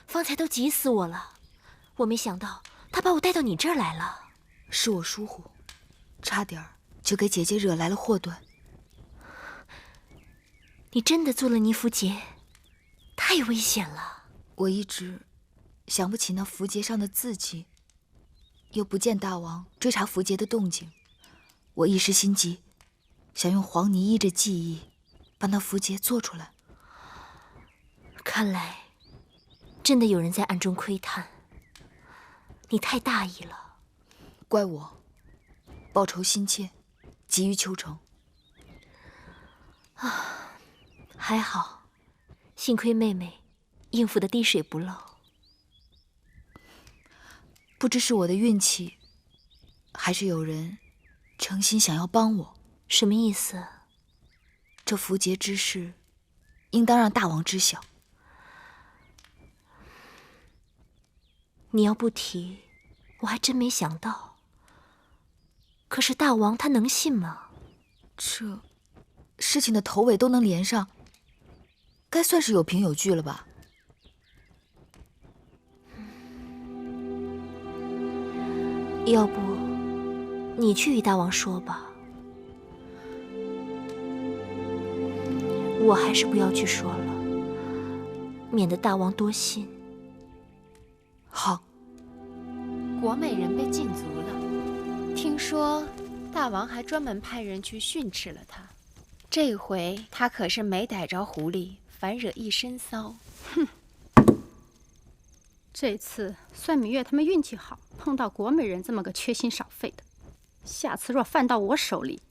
方才都急死我了，我没想到他把我带到你这儿来了。是我疏忽，差点就给姐姐惹来了祸端。你真的做了泥符节？太危险了。我一直想不起那符节上的字迹，又不见大王追查符节的动静，我一时心急，想用黄泥依着记忆把那符节做出来。看来真的有人在暗中窥探，你太大意了。怪我报仇心切，急于求成。还好，幸亏妹妹应付得滴水不漏。不知是我的运气，还是有人诚心想要帮我。什么意思？这符节之事，应当让大王知晓。你要不提，我还真没想到。可是大王他能信吗？这事情的头尾都能连上，该算是有凭有据了吧？要不你去与大王说吧，我还是不要去说了，免得大王多心。好。国美人被禁足了，听说大王还专门派人去训斥了他。这回他可是没逮着狐狸，反惹一身骚。哼，这次算芈月他们运气好，碰到国美人这么个缺心少肺的。下次若犯到我手里，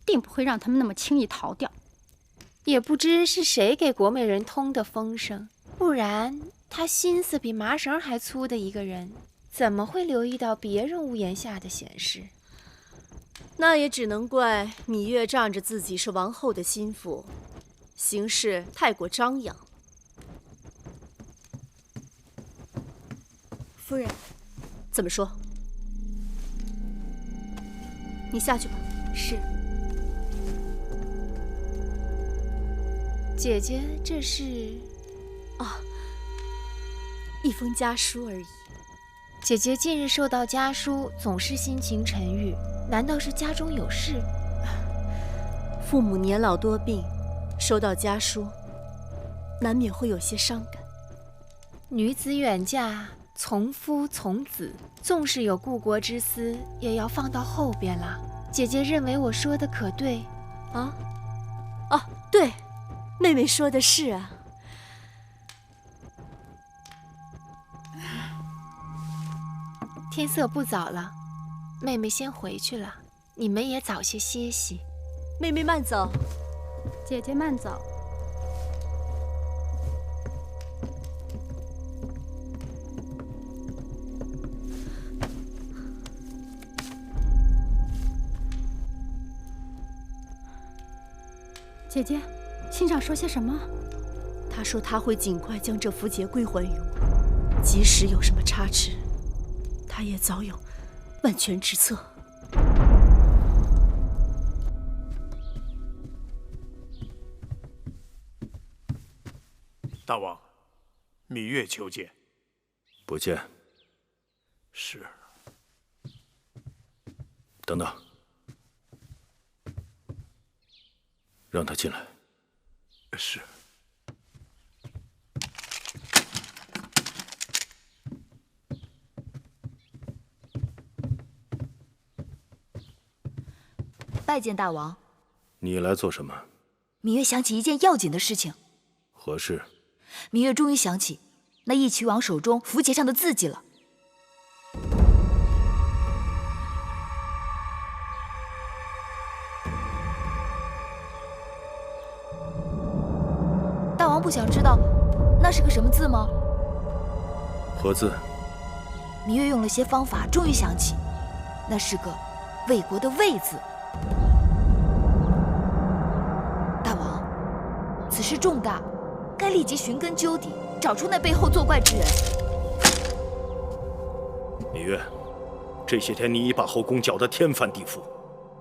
定不会让他们那么轻易逃掉。也不知是谁给国美人通的风声，不然他心思比麻绳还粗的一个人，怎么会留意到别人屋檐下的闲事？那也只能怪芈月仗着自己是王后的心腹，行事太过张扬。夫人，怎么说？你下去吧。是。姐姐，这是？一封家书而已。姐姐近日收到家书，总是心情沉郁，难道是家中有事？父母年老多病，收到家书，难免会有些伤感。女子远嫁，从夫从子，纵是有故国之思，也要放到后边了。姐姐认为我说的可对？对，妹妹说的是啊。天色不早了，妹妹先回去了，你们也早些歇息。妹妹慢走。姐姐慢走。姐姐，信上说些什么？他说他会尽快将这符节归还于我，即使有什么差池，他也早有万全之策。大王，芈月求见。不见。是。等等，让他进来。是。拜见大王。你来做什么？芈月想起一件要紧的事情。何事？芈月终于想起那义渠王手中符节上的字迹了。大王不想知道那是个什么字吗？何字？芈月用了些方法，终于想起，那是个魏国的魏字。大王，此事重大，该立即寻根究底，找出那背后作怪之人。芈月，这些天你已把后宫搅得天翻地覆，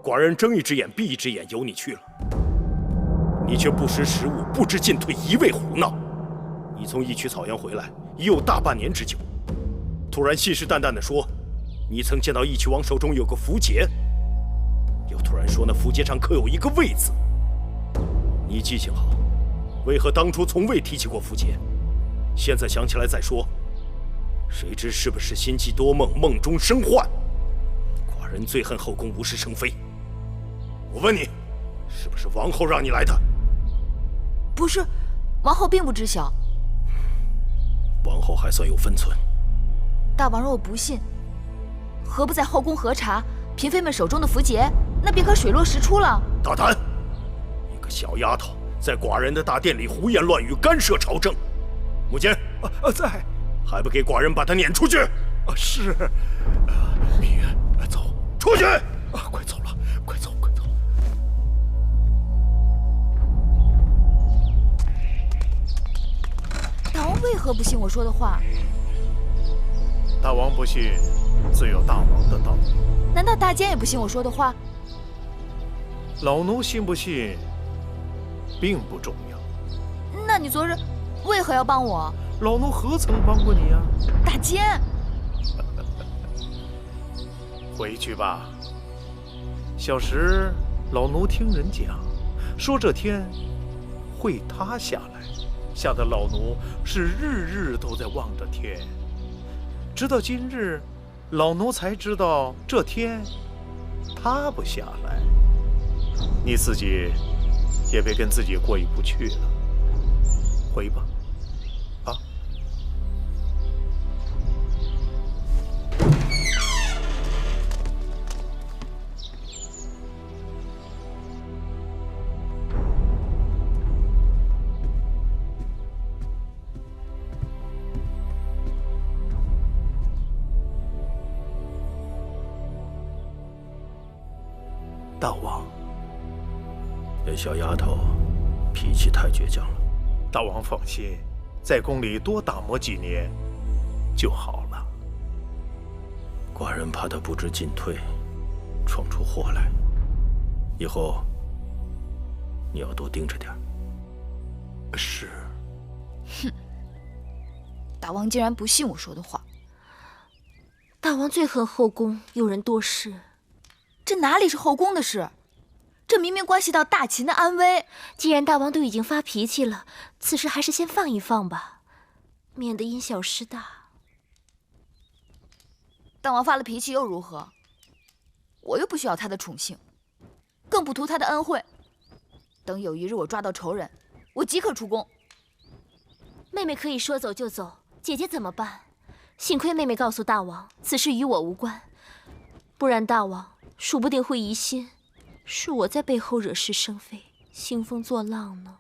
寡人睁一只眼闭一只眼由你去了，你却不识时务，不知进退，一味胡闹。你从义渠草原回来，已有大半年之久，突然信誓旦旦地说，你曾见到义渠王手中有个符节，又突然说那符节上刻有一个魏字。你记性好，为何当初从未提起过符节？现在想起来再说，谁知是不是心悸多梦，梦中生幻？寡人最恨后宫无事生非。我问你，是不是王后让你来的？不是，王后并不知晓。王后还算有分寸。大王若不信，何不在后宫核查嫔妃们手中的符节？那便可水落石出了。大胆！一个小丫头在寡人的大殿里胡言乱语，干涉朝政。母亲，在，还不给寡人把她撵出去？是。芈月，走，出去！快走了，快走，快走。大王为何不信我说的话？大王不信，自有大王的道。难道大监也不信我说的话？老奴信不信，并不重要。那你昨日为何要帮我？老奴何曾帮过你啊？大监，回去吧。小时老奴听人讲，说这天会塌下来，吓得老奴是日日都在望着天。直到今日，老奴才知道这天塌不下来。你自己也别跟自己过意不去了，回吧。大王，那小丫头脾气太倔强了。大王放心，在宫里多打磨几年就好了。寡人怕她不知进退，闯出祸来。以后你要多盯着点。是。哼，大王竟然不信我说的话。大王最恨后宫有人多事。这哪里是后宫的事？这明明关系到大秦的安危。既然大王都已经发脾气了，此事还是先放一放吧，免得因小失大。大王发了脾气又如何？我又不需要他的宠幸，更不图他的恩惠。等有一日我抓到仇人，我即刻出宫。妹妹可以说走就走，姐姐怎么办？幸亏妹妹告诉大王，此事与我无关，不然大王说不定会疑心是我在背后惹是生非，兴风作浪呢。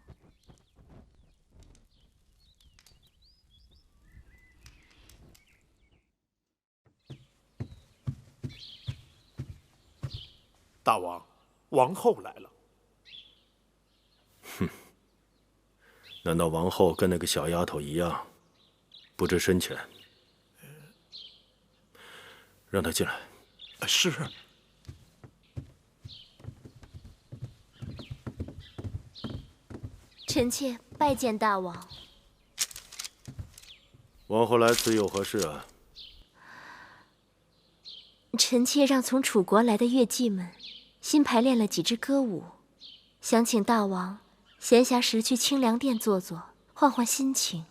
大王，王后来了。哼，难道王后跟那个小丫头一样，不知深浅？让她进来。是。臣妾拜见大王。王后来此有何事啊？臣妾让从楚国来的乐伎们新排练了几支歌舞，想请大王闲暇时去清凉殿坐坐，换换心情。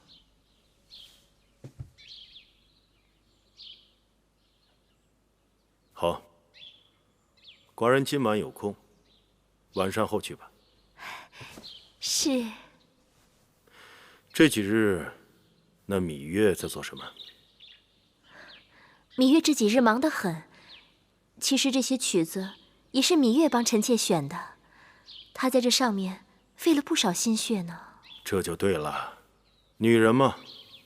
好，寡人今晚有空，晚上后去吧。是。这几日，那芈月在做什么？芈月这几日忙得很。其实这些曲子也是芈月帮臣妾选的，她在这上面费了不少心血呢。这就对了，女人嘛，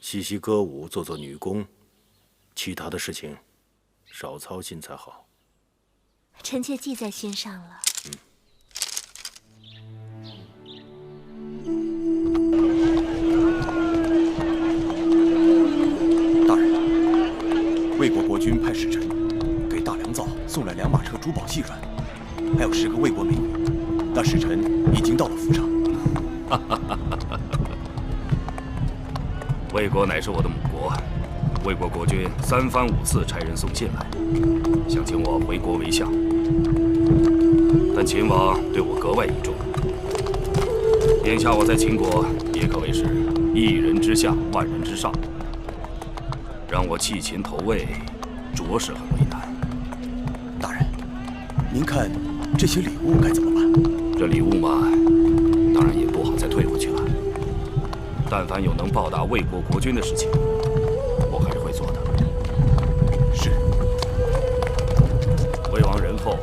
习习歌舞，做做女工，其他的事情少操心才好。臣妾记在心上了。大人，魏国国君派使臣给大良造送来2马车珠宝细软，还有10个魏国美女。那使臣已经到了府上。魏国乃是我的母国，魏国国君3番5次差人送信来，想请我回国为相。但秦王对我格外倚重，眼下我在秦国也可谓是1人之下，万人之上，让我弃秦投魏，着实很为难。大人，您看这些礼物该怎么办？这礼物嘛，当然也不好再退回去了。但凡有能报答魏国国君的事情，我还是会做的。是。魏王仁厚，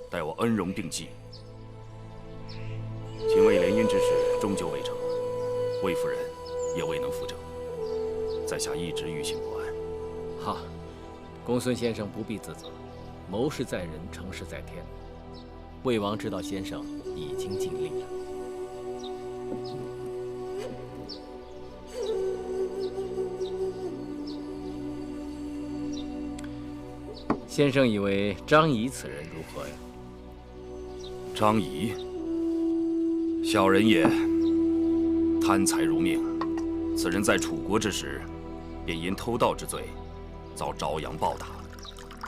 待我恩荣并济。秦魏联姻之事终究未成，魏夫人也未能扶正，在下一直于心不安。哈，公孙先生不必自责，谋事在人，成事在天。魏王知道先生已经尽力了。先生以为张仪此人如何呀？张仪，小人也，贪财如命。此人在楚国之时，便因偷盗之罪，遭朝阳暴打。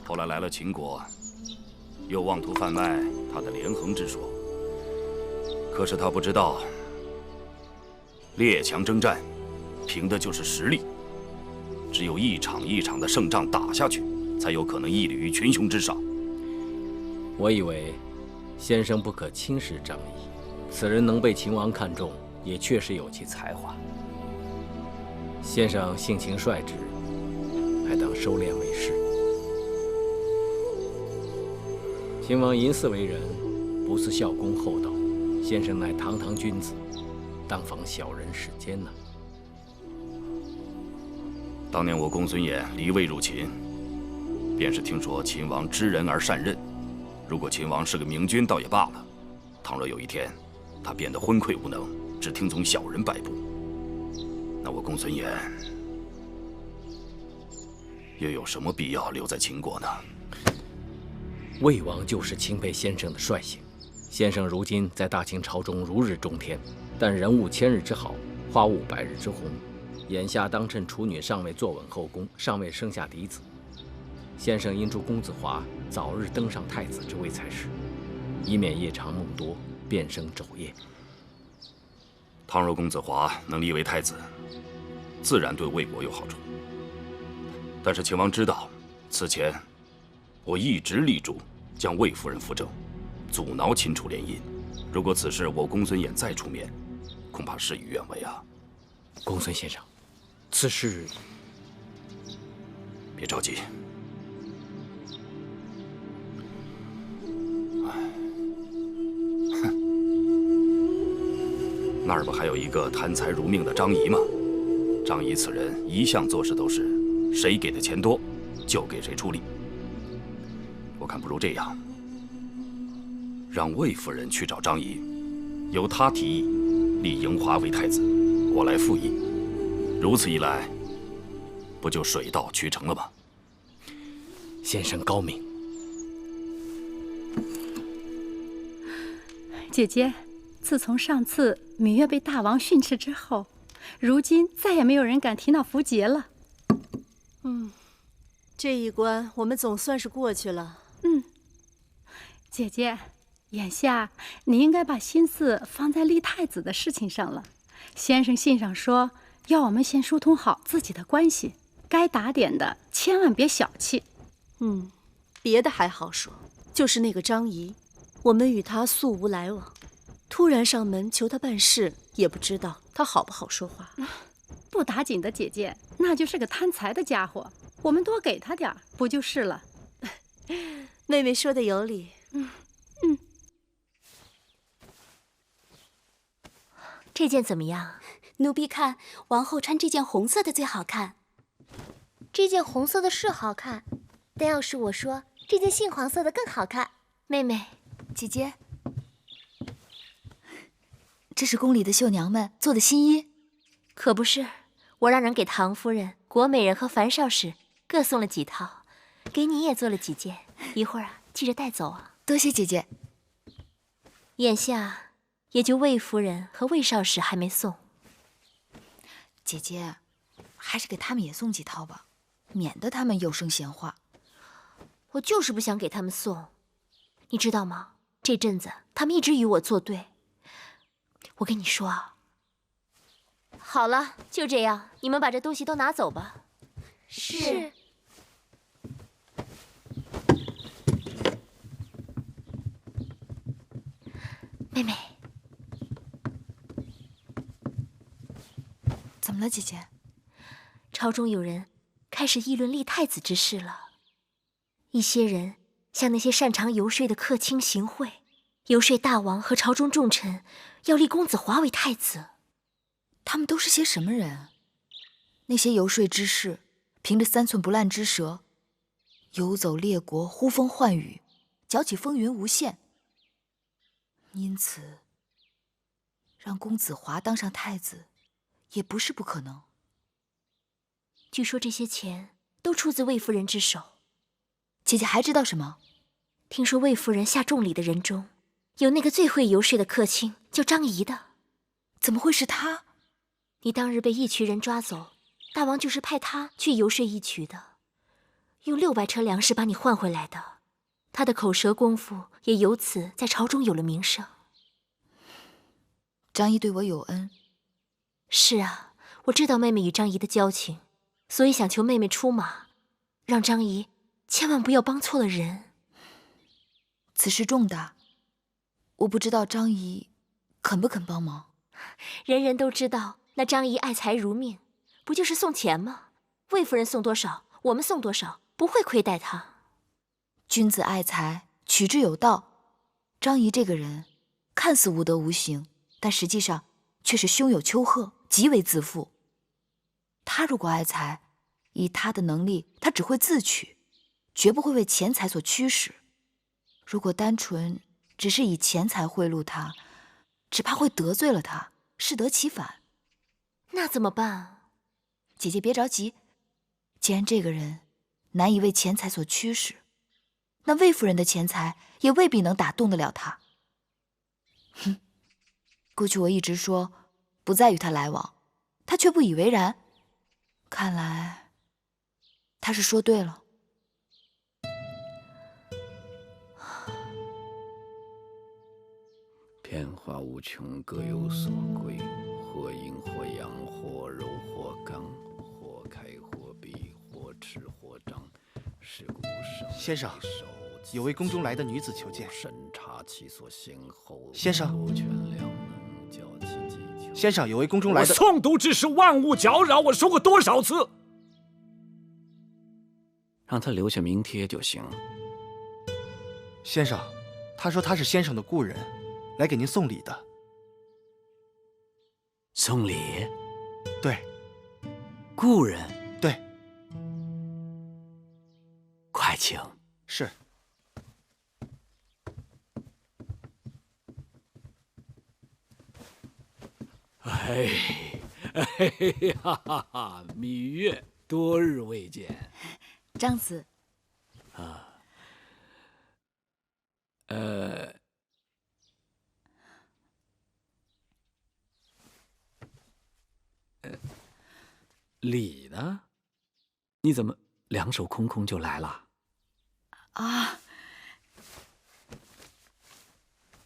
后来来了秦国，又妄图贩卖他的连横之说。可是他不知道，列强征战，凭的就是实力，只有一场一场的胜仗打下去，才有可能屹立于群雄之上。我以为先生不可轻视张仪，此人能被秦王看中，也确实有其才华。先生性情率直，还当收敛为是。秦王淫肆为人，不似孝恭厚道，先生乃堂堂君子，当防小人世间呐。当年我公孙衍离魏入秦，便是听说秦王知人而善任。如果秦王是个明君，倒也罢了；倘若有一天他变得昏聩无能，只听从小人摆布，那我公孙衍又有什么必要留在秦国呢？魏王就是钦佩先生的率性。先生如今在大秦朝中如日中天，但人无千日之好，花无百日之红。眼下当趁处女尚未坐稳后宫，尚未生下嫡子，先生应祝公子华早日登上太子之位才是，以免夜长梦多，变生昼夜。倘若公子华能立为太子，自然对魏国有好处。但是秦王知道，此前我一直力主将魏夫人扶正，阻挠秦楚联姻。如果此事我公孙衍再出面，恐怕事与愿违啊。公孙先生，此事别着急。那儿不还有一个贪财如命的张仪吗？张仪此人一向做事都是谁给的钱多，就给谁出力。我看不如这样，让魏夫人去找张仪，由他提议立嬴华为太子，我来附议。如此一来，不就水到渠成了吗？先生高明。姐姐，自从上次芈月被大王训斥之后，如今再也没有人敢提那符节了。这一关我们总算是过去了。姐姐，眼下你应该把心思放在立太子的事情上了。先生信上说，要我们先疏通好自己的关系，该打点的千万别小气。别的还好说，就是那个张仪，我们与他素无来往，突然上门求他办事，也不知道他好不好说话。不打紧的姐姐，那就是个贪财的家伙，我们多给他点儿不就是了？妹妹说的有理。这件怎么样？奴婢看王后穿这件红色的最好看。这件红色的是好看，但要是我说，这件杏黄色的更好看。妹妹，姐姐，这是宫里的绣娘们做的新衣。可不是，我让人给唐夫人、国美人和樊少使各送了几套，给你也做了几件，一会儿记着带走啊。多谢姐姐。眼下也就魏夫人和魏少使还没送。姐姐，还是给他们也送几套吧，免得他们有声闲话。我就是不想给他们送，你知道吗？这阵子他们一直与我作对。我跟你说啊，好了，就这样，你们把这东西都拿走吧。是。妹妹，怎么了，姐姐？朝中有人开始议论立太子之事了。一些人向那些擅长游说的客卿行贿，游说大王和朝中重臣要立公子华为太子。他们都是些什么人？那些游说之士，凭着3寸不烂之舌，游走列国，呼风唤雨，搅起风云无限。因此，让公子华当上太子，也不是不可能。据说这些钱都出自魏夫人之手。姐姐还知道什么？听说魏夫人下重礼的人中，有那个最会游说的客卿，叫张仪的。怎么会是他？你当日被一群人抓走，大王就是派他去游说一曲的，用600车粮食把你换回来的。他的口舌功夫也由此在朝中有了名声。张仪对我有恩。是啊，我知道妹妹与张仪的交情，所以想求妹妹出马，让张仪千万不要帮错了人。此事重大，我不知道张仪肯不肯帮忙。人人都知道那张仪爱财如命，不就是送钱吗？魏夫人送多少，我们送多少，不会亏待她。君子爱财，取之有道。张仪这个人看似无德无行，但实际上却是胸有丘壑，极为自负。他如果爱财，以他的能力，他只会自取，绝不会为钱财所驱使。如果单纯只是以钱财贿赂他，只怕会得罪了他，适得其反。那怎么办？姐姐别着急，既然这个人难以为钱财所驱使，那魏夫人的钱财也未必能打动得了他。哼，过去我一直说不再与他来往，他却不以为然。看来他是说对了。变化无穷，各有所归，或阴或阳，或柔或刚，或开或闭，或赤或张。是故上先生，有位宫中来的女子求见。审查其所先后。先生，先生，有位宫中来的。我诵读之时，万物搅扰，我说过多少次？让他留下名帖就行。先生，他说他是先生的故人，来给您送礼的。送礼？对。故人？对。快请。是。哎哈哈哈！芈月，多日未见。张子。啊。礼呢？你怎么两手空空就来了？啊，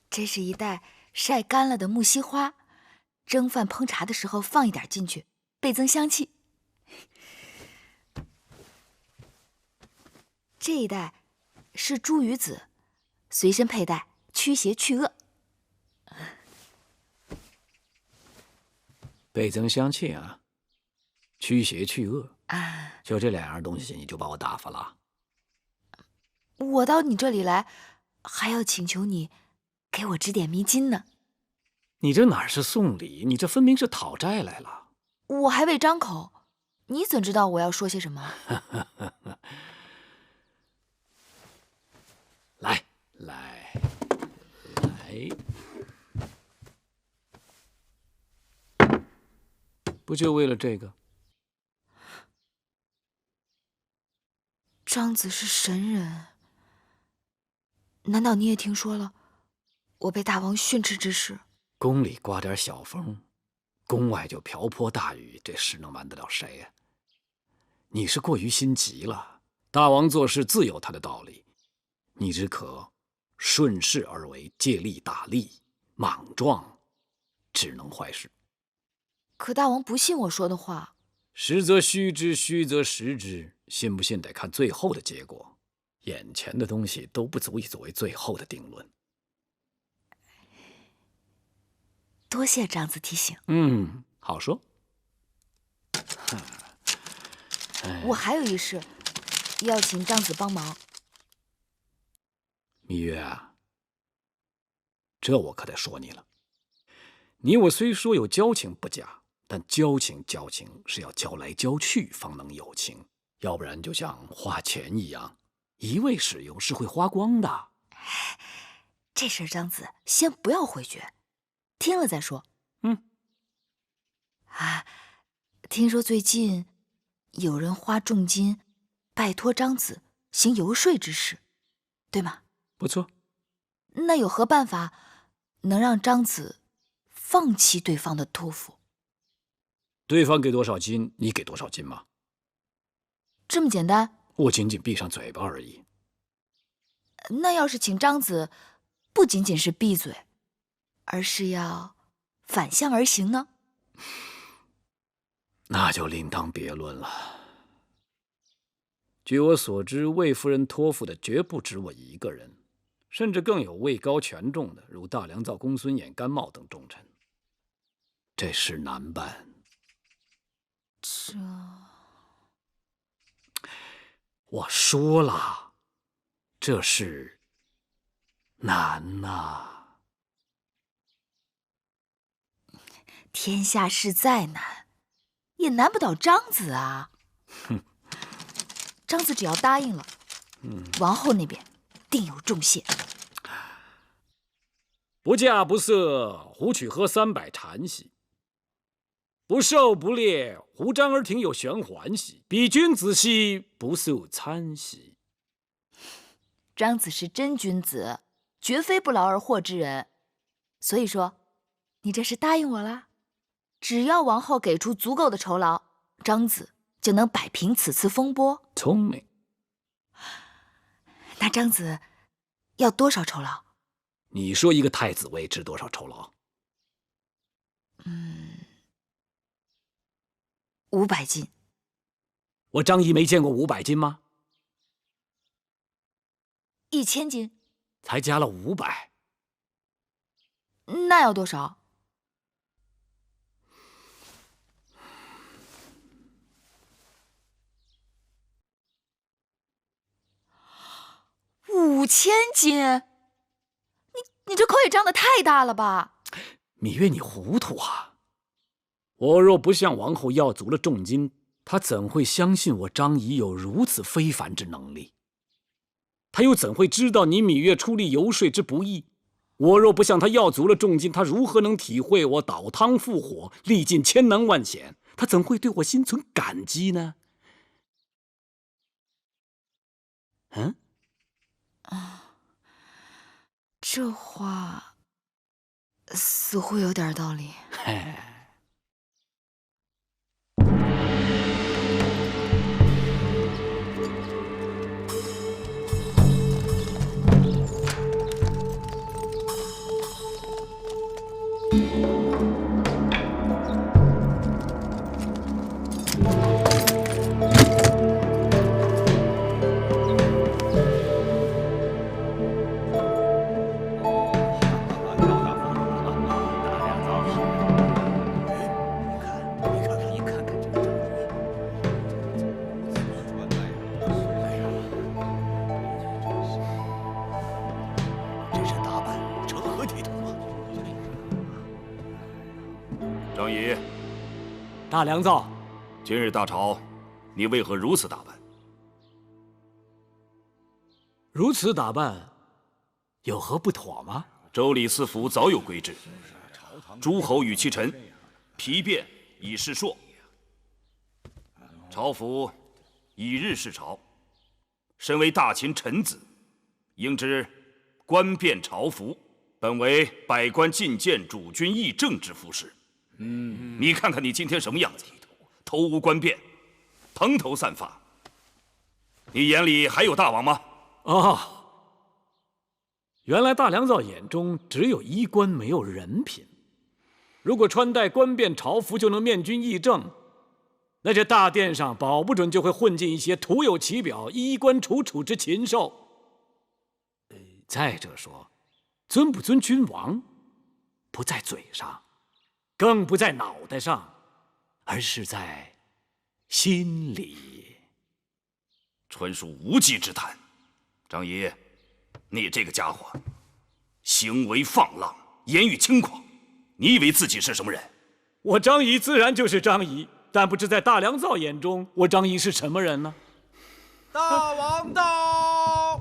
这是一袋晒干了的木樨花，蒸饭烹茶的时候放一点进去，倍增香气。这一袋是茱萸子，随身佩戴，驱邪去恶。倍增香气啊，驱邪去恶啊，就这2样东西，你就把我打发了？我到你这里来，还要请求你给我指点迷津呢。你这哪是送礼，你这分明是讨债来了。我还未张口，你怎知道我要说些什么？来，不就为了这个？张子是神人，难道你也听说了我被大王训斥之事？宫里刮点小风，宫外就瓢泼大雨，这事能瞒得了谁呀？你是过于心急了。大王做事自有他的道理，你只可顺势而为，借力打力，莽撞只能坏事。可大王不信我说的话。实则虚之，虚则实之，信不信得看最后的结果。眼前的东西都不足以作为最后的定论。多谢张子提醒。好说。我还有一事，要请张子帮忙。芈月啊，这我可得说你了。你我虽说有交情不假，但交情是要交来交去方能有情，要不然就像花钱一样，一味使用是会花光的。这事张子先不要回绝，听了再说。听说最近有人花重金拜托张子行游说之事，对吗？不错。那有何办法能让张子放弃对方的托付？对方给多少金，你给多少金吗？这么简单？我仅仅闭上嘴巴而已。那要是请张子，不仅仅是闭嘴，而是要反向而行呢？那就另当别论了。据我所知，魏夫人托付的绝不止我一个人，甚至更有位高权重的，如大良造公孙衍、甘茂等重臣。这事难办。我说了，这事难呐。天下事再难，也难不倒张子啊。张子只要答应了，王后那边定有重谢。不嫁不色，胡曲喝300禅兮；不狩不猎，胡张而庭有玄环兮。比君子兮，不素餐兮。张子是真君子，绝非不劳而获之人。所以说，你这是答应我了？只要王后给出足够的酬劳，张子就能摆平此次风波。聪明。那张子要多少酬劳？你说一个太子位值多少酬劳？500金。我张仪没见过500金吗？1000金。才加了500。那要多少？5000金。你这口也张得太大了吧？芈月，你糊涂啊！我若不向王后要足了重金，她怎会相信我张仪有如此非凡之能力？她又怎会知道你芈月出力游说之不易？我若不向她要足了重金，她如何能体会我倒汤赴火，历尽千难万险？她怎会对我心存感激呢？这话似乎有点道理。张仪，大良造，今日大朝，你为何如此打扮？如此打扮，有何不妥吗？周礼四府早有规制，诸侯与其臣，皮鞭以示硕；朝服以日示朝。身为大秦臣子，应知冠冕朝服本为百官进谏、主君议政之服饰。你看看你今天什么样子，头无冠冕，蓬头散发。你眼里还有大王吗？啊，原来大良造眼中只有衣冠，没有人品。如果穿戴冠便朝服就能面君议政，那这大殿上保不准就会混进一些徒有其表、衣冠楚楚之禽兽。再者说，尊不尊君王，不在嘴上，更不在脑袋上，而是在心里。纯属无稽之谈。张仪，你这个家伙，行为放浪，言语轻狂，你以为自己是什么人？我张仪自然就是张仪，但不知在大良造眼中，我张仪是什么人呢？大王到！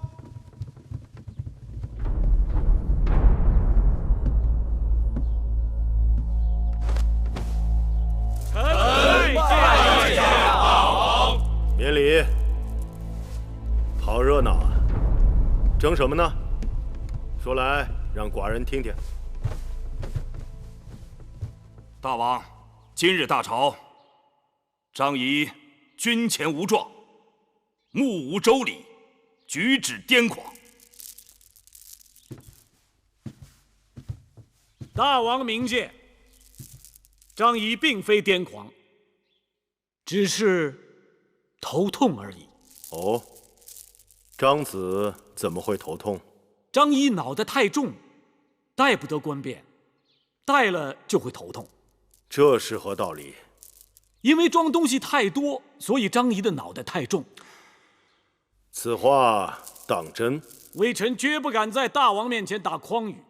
臣拜见大王。免礼。好热闹啊！争什么呢？说来让寡人听听。大王，今日大朝，张仪军前无状，目无周礼，举止癫狂。大王明鉴，张仪并非癫狂，只是头痛而已。哦，张子怎么会头痛？张仪脑袋太重，戴不得冠冕，戴了就会头痛。这是何道理？因为装东西太多，所以张仪的脑袋太重。此话当真？微臣绝不敢在大王面前打诳语。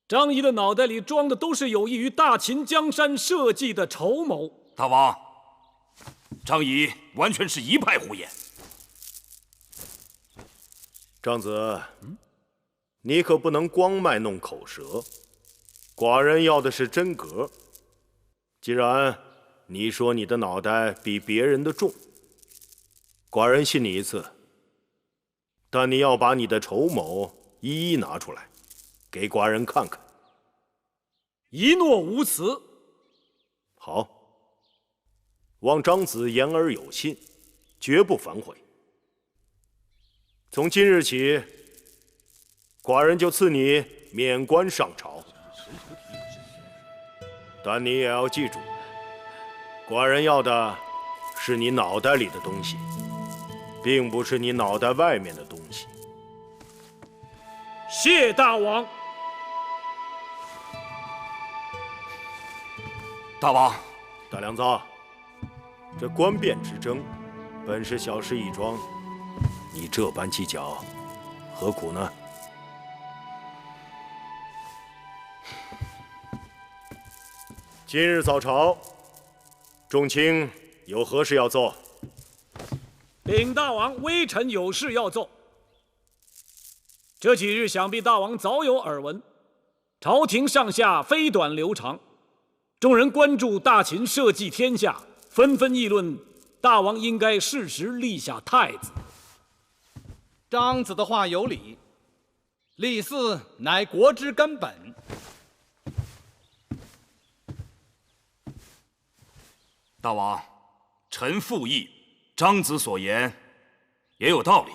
张仪的脑袋里装的都是有益于大秦江山社稷的筹谋。大王，张仪完全是一派胡言。张子，你可不能光卖弄口舌，寡人要的是真格。既然你说你的脑袋比别人的重，寡人信你一次，但你要把你的筹谋一一拿出来，给寡人看看。一诺无辞。好，望张子言而有信，绝不反悔。从今日起，寡人就赐你免官上朝。但你也要记住，寡人要的是你脑袋里的东西，并不是你脑袋外面的东西。谢大王。大王，大良造，这官变之争，本是小事一桩，你这般计较，何苦呢？今日早朝，众卿有何事要奏？禀大王，微臣有事要奏。这几日想必大王早有耳闻，朝廷上下飞短流长，众人关注大秦社稷天下，纷纷议论大王应该适时立下太子。张子的话有理，立嗣乃国之根本。大王，臣附议，张子所言也有道理。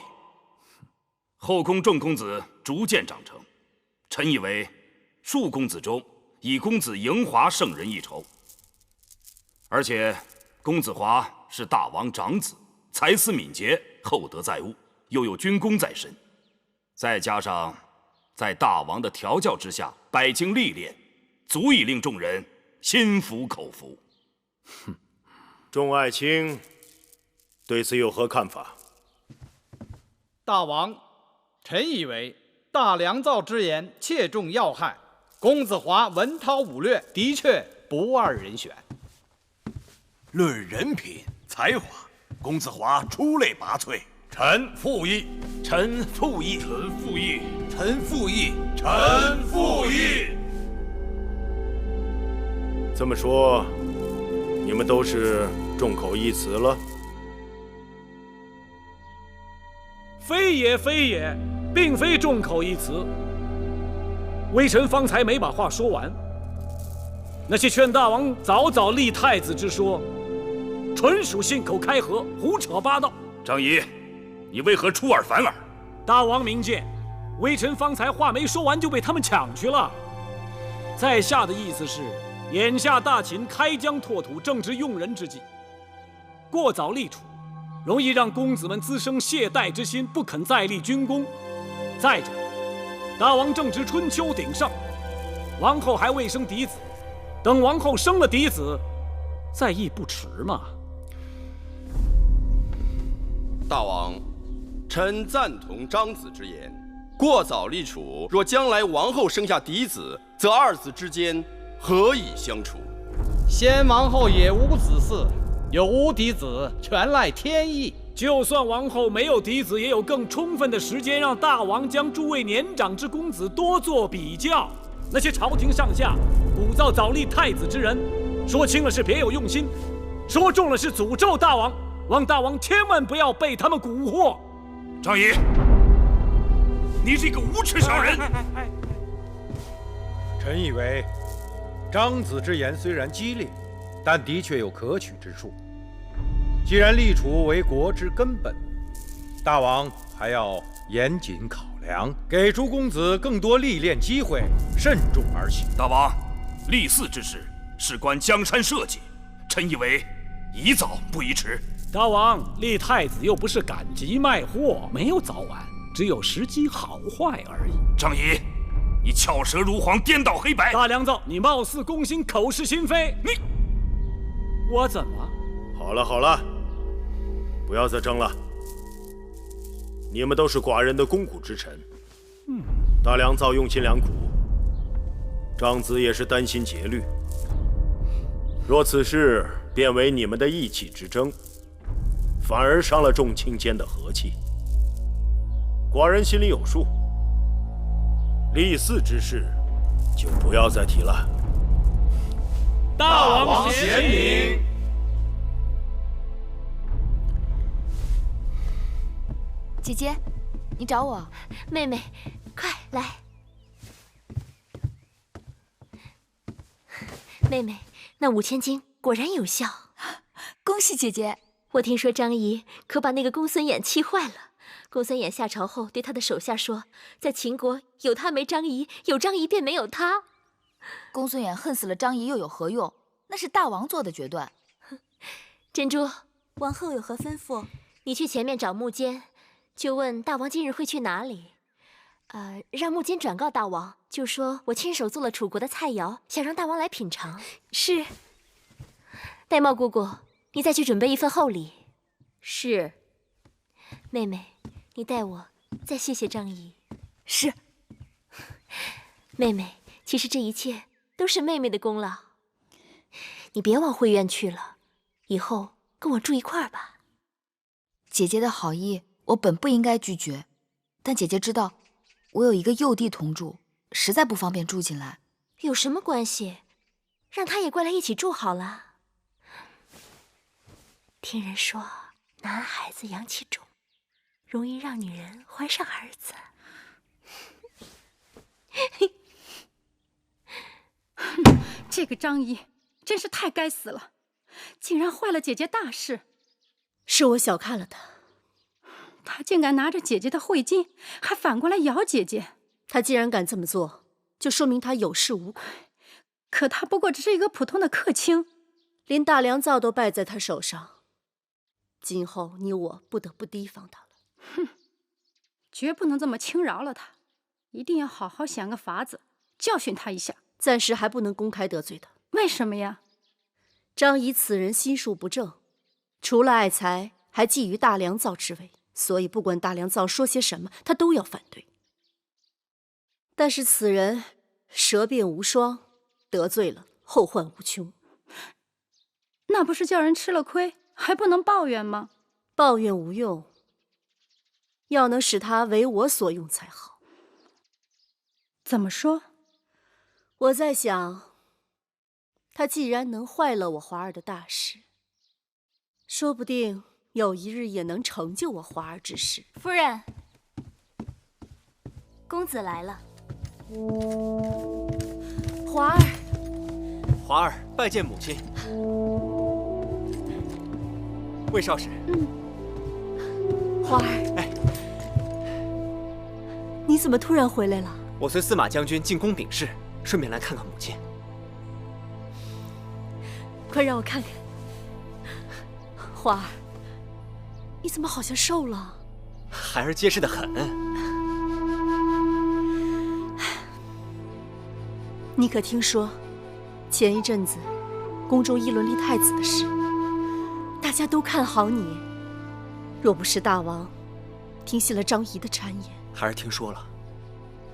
后宫众公子逐渐长成，臣以为庶公子中以公子嬴华胜人一筹。而且公子华是大王长子，才思敏捷，厚德载物，又有军功在身，再加上在大王的调教之下百经历练，足以令众人心服口服。哼，众爱卿对此有何看法？大王，臣以为大良造之言切中要害，公子华文韬武略，的确不二人选。论人品才华，公子华出类拔萃。臣附议，臣附议，臣附议，臣附议，臣附议。这么说，你们都是众口一词了？非也，非也，并非众口一词。微臣方才没把话说完。那些劝大王早早立太子之说，纯属信口开河，胡扯八道。张仪，你为何出尔反尔？大王明鉴，微臣方才话没说完就被他们抢去了。在下的意思是，眼下大秦开疆拓土正值用人之际，过早立储，容易让公子们滋生懈怠之心，不肯再立军功。再者，大王正值春秋鼎盛，王后还未生嫡子，等王后生了嫡子，再议不迟嘛。大王，臣赞同张子之言。过早立储，若将来王后生下嫡子，则二子之间何以相处？先王后也无子嗣，有无嫡子，全赖天意。就算王后没有嫡子，也有更充分的时间让大王将诸位年长之公子多做比较。那些朝廷上下鼓噪早立太子之人，说轻了是别有用心，说重了是诅咒大王。望大王千万不要被他们蛊惑。张仪，你这个无耻小人！臣以为，张子之言虽然激烈，但的确有可取之处。既然立储为国之根本，大王还要严谨考量，给诸公子更多历练机会，慎重而行。大王，立嗣之事事关江山社稷，臣以为宜早不宜迟。大王，立太子又不是赶集卖货，没有早晚，只有时机好坏而已。张仪，你巧舌如簧，颠倒黑白。大良造，你貌似攻心，口是心非。我怎么？好了好了，不要再争了。你们都是寡人的肱骨之臣。大良造用心良苦，张子也是担心节虑。若此事变为你们的意气之争，反而伤了众卿间的和气。寡人心里有数，立嗣之事就不要再提了。大王贤明。姐姐，你找我？妹妹，快来。妹妹，那5000金果然有效，恭喜姐姐。我听说张仪可把那个公孙衍气坏了。公孙衍下朝后对他的手下说，在秦国有他没张仪，有张仪便没有他。公孙衍恨死了张仪又有何用？那是大王做的决断。珍珠，王后有何吩咐？你去前面找木坚，就问大王今日会去哪里。让木坚转告大王，就说我亲手做了楚国的菜肴，想让大王来品尝。是。玳瑁姑姑，你再去准备一份厚礼。是。妹妹，你代我再谢谢张仪。是。妹妹，其实这一切都是妹妹的功劳。你别往会院去了，以后跟我住一块儿吧。姐姐的好意，我本不应该拒绝，但姐姐知道，我有一个幼弟同住，实在不方便住进来。有什么关系？让他也过来一起住好了。听人说，男孩子阳气重，容易让女人怀上儿子。这个张仪真是太该死了，竟然坏了姐姐大事。是我小看了他，他竟敢拿着姐姐的会金，还反过来咬姐姐。他既然敢这么做，就说明他有恃无恐。可他不过只是一个普通的客卿，连大良造都败在他手上。今后你我不得不提防他了。哼，绝不能这么轻饶了他，一定要好好想个法子教训他一下。暂时还不能公开得罪他。为什么呀？张仪此人心术不正，除了爱财，还觊觎大良造之位，所以不管大良造说些什么，他都要反对。但是此人舌辩无双，得罪了后患无穷。那不是叫人吃了亏，还不能抱怨吗？抱怨无用，要能使他为我所用才好。怎么说？我在想，他既然能坏了我华儿的大事，说不定有一日也能成就我华儿之事。夫人，公子来了。华儿，华儿拜见母亲。魏少使。花儿，哎，你怎么突然回来了？我随司马将军进宫禀事，顺便来看看母亲。快让我看看。花儿，你怎么好像瘦了？孩儿结实得很。你可听说，前一阵子宫中议论立太子的事，大家都看好你。若不是大王听信了张仪的谗言，孩儿听说了。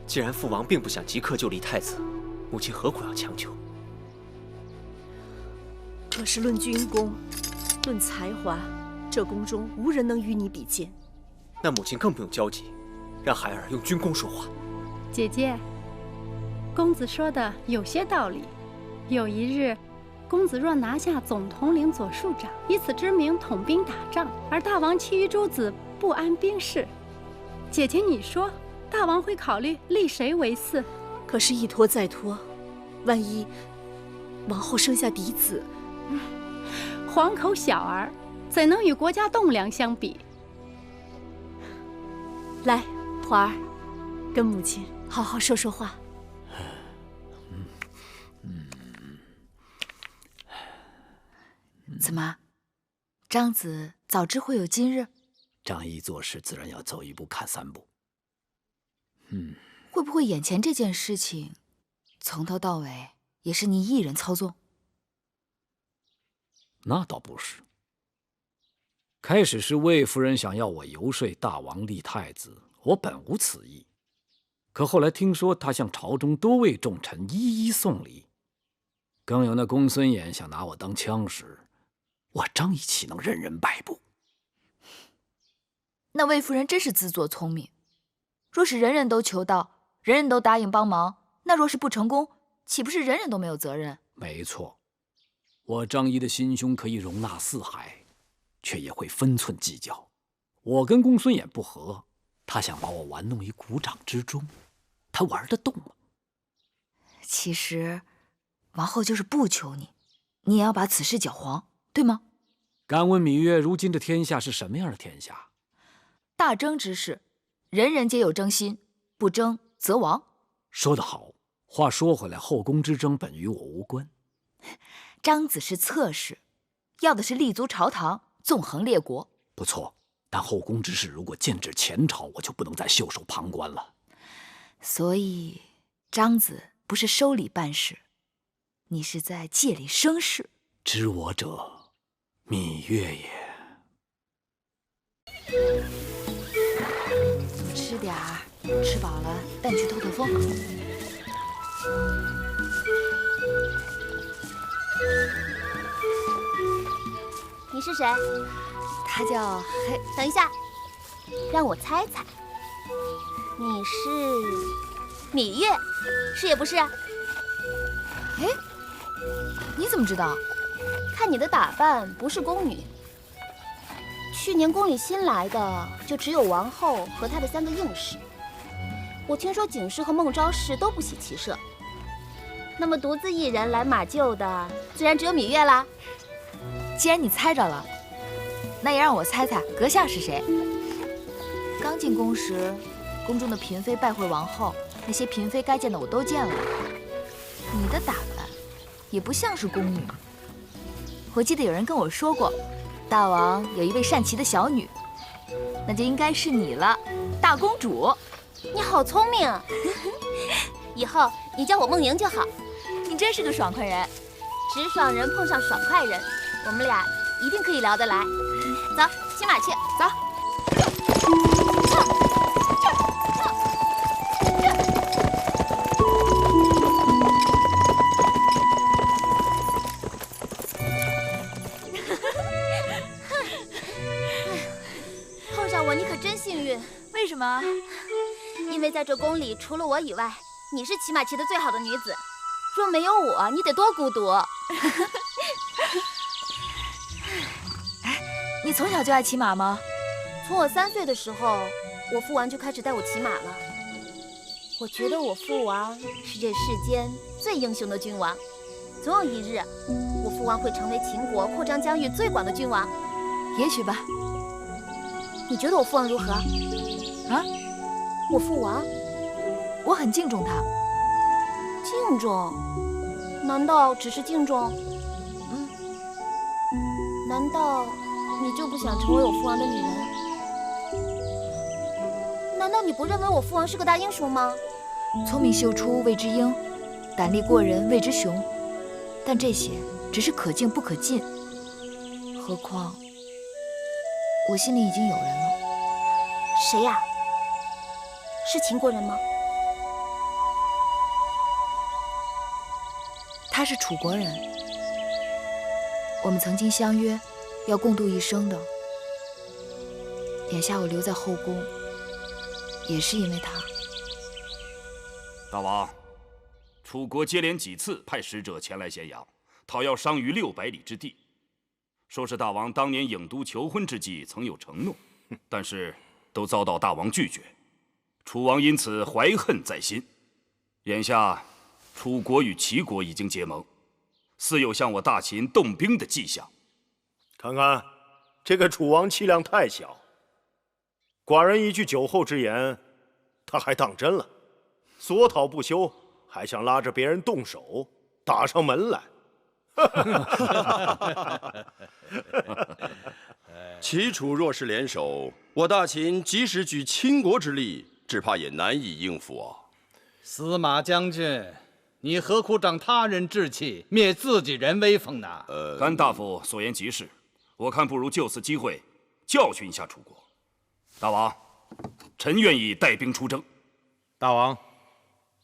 既然父王并不想即刻就立太子，母亲何苦要强求？可是论军功，论才华，这宫中无人能与你比肩。那母亲更不用焦急，让孩儿用军功说话。姐姐，公子说的有些道理。有一日，公子若拿下总统领左庶长，以此之名统兵打仗，而大王其余诸子不安兵事，姐姐你说，大王会考虑立谁为嗣？可是，一拖再拖，万一王后生下嫡子，皇口小儿，怎能与国家栋梁相比？来，华儿，跟母亲好好说说话。怎么，张子早知会有今日？张仪做事自然要走一步看三步。会不会眼前这件事情，从头到尾也是你一人操纵？那倒不是。开始是魏夫人想要我游说大王立太子，我本无此意。可后来听说他向朝中多位重臣一一送礼，更有那公孙衍想拿我当枪使，我张仪岂能任人摆布？那魏夫人真是自作聪明。若是人人都求道，人人都答应帮忙，那若是不成功，岂不是人人都没有责任？没错，我张仪的心胸可以容纳四海，却也会分寸计较。我跟公孙衍不和，他想把我玩弄于股掌之中，他玩得动吗？其实，王后就是不求你，你也要把此事搅黄，对吗？敢问芈月，如今这天下是什么样的天下？大争之事，人人皆有争心，不争则亡。说得好。话说回来，后宫之争本与我无关。张子是侧室，要的是立足朝堂，纵横列国。不错，但后宫之事如果剑指前朝，我就不能再袖手旁观了。所以，张子不是收礼办事，你是在借力生事。知我者，芈月也。吃点儿，吃饱了带你去透透风。你是谁？他叫黑。等一下，让我猜猜，你是芈月，是也不是？哎，你怎么知道？看你的打扮，不是宫女。去年宫里新来的就只有王后和她的3个应侍。我听说景氏和孟昭氏都不喜骑射，那么独自一人来马厩的，自然只有芈月啦。既然你猜着了，那也让我猜猜阁下是谁。刚进宫时，宫中的嫔妃拜会王后，那些嫔妃该见的我都见了。你的打扮也不像是宫女。我记得有人跟我说过，大王有一位善骑的小女，那就应该是你了，大公主。你好聪明，以后你叫我梦莹就好。你真是个爽快人，直爽人碰上爽快人，我们俩一定可以聊得来。走，骑马去，走。碰上我你可真幸运。为什么？因为在这宫里，除了我以外，你是骑马骑得最好的女子。若没有我，你得多孤独。哎，你从小就爱骑马吗？从我3岁的时候，我父王就开始带我骑马了。我觉得我父王是这世间最英雄的君王。总有一日，我父王会成为秦国扩张疆域最广的君王。也许吧。你觉得我父王如何？啊？我父王？我很敬重他。敬重？难道只是敬重？难道你就不想成为我父王的女人？难道你不认为我父王是个大英雄吗？聪明秀出谓之英，胆力过人谓之雄。但这些只是可敬不可进。何况我心里已经有人了。谁呀？是秦国人吗？他是楚国人，我们曾经相约要共度一生的。眼下我留在后宫，也是因为他。大王，楚国接连几次派使者前来咸阳，讨要商于600里之地，说是大王当年郢都求婚之际曾有承诺，但是都遭到大王拒绝，楚王因此怀恨在心。眼下楚国与齐国已经结盟，似有向我大秦动兵的迹象。看看，这个楚王气量太小，寡人一句酒后之言，他还当真了，索讨不休，还想拉着别人动手，打上门来。齐楚若是联手，我大秦即使举倾国之力，只怕也难以应付啊！司马将军，你何苦长他人志气，灭自己人威风呢？甘大夫所言极是，我看不如就此机会教训一下楚国。大王，臣愿意带兵出征。大王，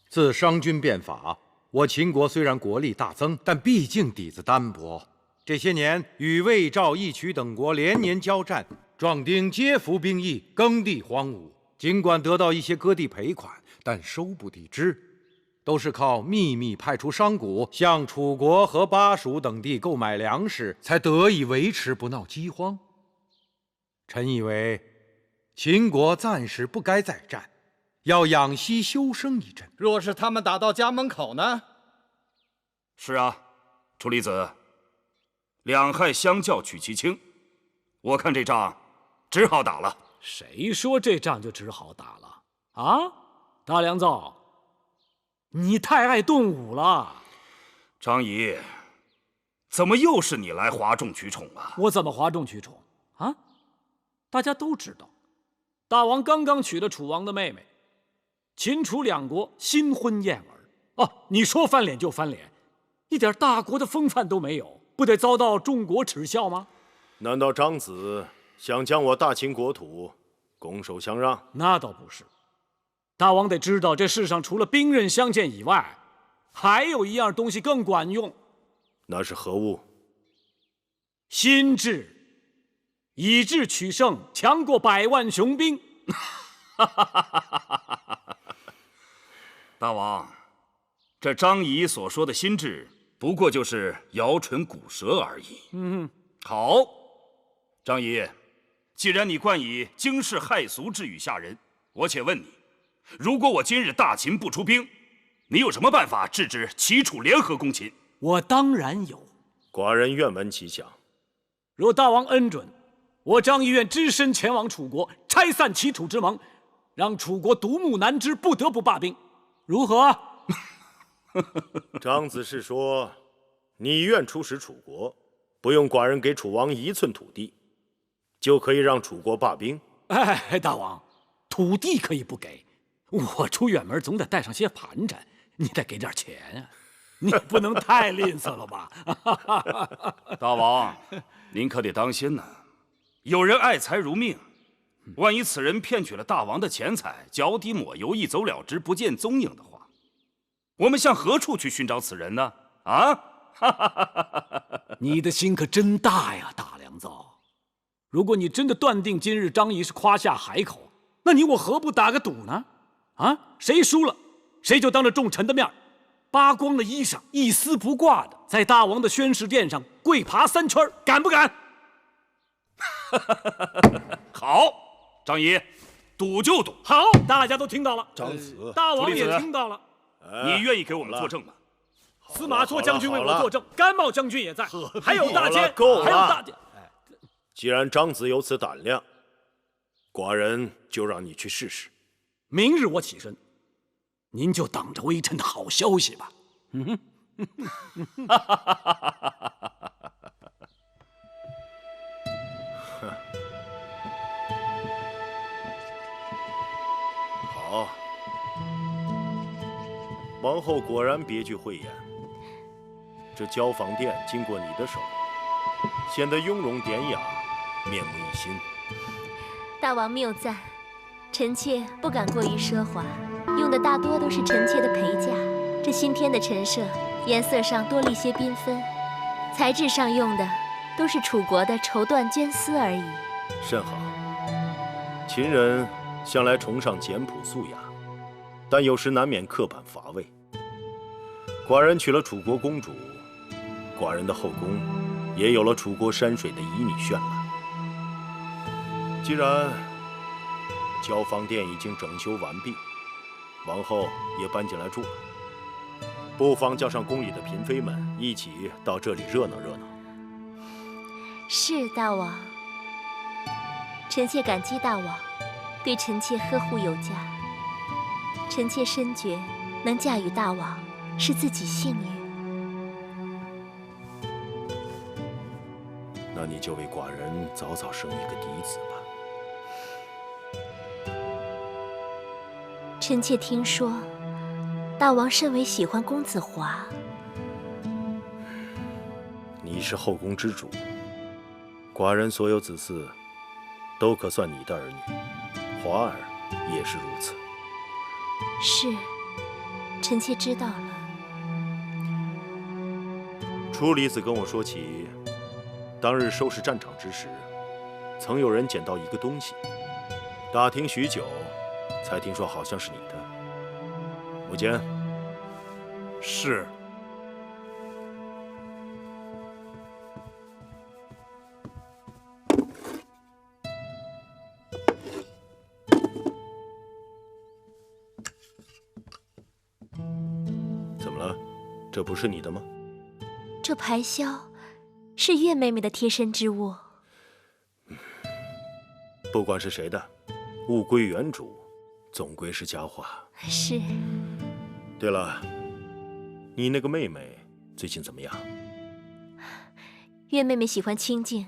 自商君变法，我秦国虽然国力大增，但毕竟底子单薄。这些年与魏、赵、义、渠等国连年交战，壮丁皆服兵役，耕地荒芜。尽管得到一些割地赔款，但收不抵支，都是靠秘密派出商贾向楚国和巴蜀等地购买粮食，才得以维持不闹饥荒。臣以为，秦国暂时不该再战，要养息休生一阵。若是他们打到家门口呢？是啊，楚离子，两害相较取其轻，我看这仗只好打了。谁说这仗就只好打了？啊，大良造，你太爱动武了。张仪，怎么又是你来哗众取宠啊？我怎么哗众取宠啊？大家都知道，大王刚刚娶了楚王的妹妹，秦楚两国新婚燕尔。啊，你说翻脸就翻脸，一点大国的风范都没有，不得遭到众国耻笑吗？难道张子想将我大秦国土拱手相让？那倒不是，大王得知道，这世上除了兵刃相见以外，还有一样东西更管用。那是何物？心智，以智取胜，强过100万雄兵。大王，这张仪所说的心智，不过就是摇唇鼓舌而已。好，张仪，既然你惯以惊世骇俗之语吓人，我且问你，如果我今日大秦不出兵，你有什么办法制止齐楚联合攻秦？我当然有。寡人愿闻其详。若大王恩准，我张仪愿只身前往楚国，拆散齐楚之盟，让楚国独木难支，不得不罢兵，如何？张子是说，你愿出使楚国，不用寡人给楚王1寸土地，就可以让楚国罢兵？哎，大王，土地可以不给，我出远门总得带上些盘缠，你得给点钱啊！你不能太吝啬了吧？大王，您可得当心呐！有人爱财如命，万一此人骗取了大王的钱财，脚底抹油，一走了之，不见踪影的话，我们向何处去寻找此人呢？啊！你的心可真大呀，大良造！如果你真的断定今日张仪是夸下海口，那你我何不打个赌呢？啊，谁输了，谁就当着众臣的面，扒光了衣裳，一丝不挂的在大王的宣誓殿上跪爬3圈，敢不敢？好，张仪，赌就赌。好，大家都听到了。张子，大王也听到了。你愿意给我们作证吗？司马错将军为我作证，甘茂将军也在，还有大监，够了，还有大监。既然张子有此胆量，寡人就让你去试试。明日我起身，您就等着微臣的好消息吧。好，王后果然别具慧眼。这交坊殿经过你的手，显得雍容典雅，面目一新。大王谬赞，臣妾不敢过于奢华，用的大多都是臣妾的陪嫁。这新添的陈设，颜色上多了一些缤纷，材质上用的都是楚国的绸缎绢丝而已。甚好。秦人向来崇尚简朴素雅，但有时难免刻板乏味。寡人娶了楚国公主，寡人的后宫也有了楚国山水的旖旎绚烂。既然交坊殿已经整修完毕，王后也搬进来住了，不妨叫上宫里的嫔妃们一起到这里热闹热闹。是大王，臣妾感激大王对臣妾呵护有加。臣妾深觉能嫁与大王是自己幸运。那你就为寡人早早生一个嫡子吧。臣妾听说，大王甚为喜欢公子华。你是后宫之主，寡人所有子嗣都可算你的儿女，华儿也是如此。是，臣妾知道了。楚离子跟我说起，当日收拾战场之时，曾有人捡到一个东西，打听许久，才听说好像是你的。母监。是。怎么了？这不是你的吗？这排箫是月妹妹的贴身之物。不管是谁的，物归原主，总归是佳话。是。对了，你那个妹妹最近怎么样？月妹妹喜欢清静，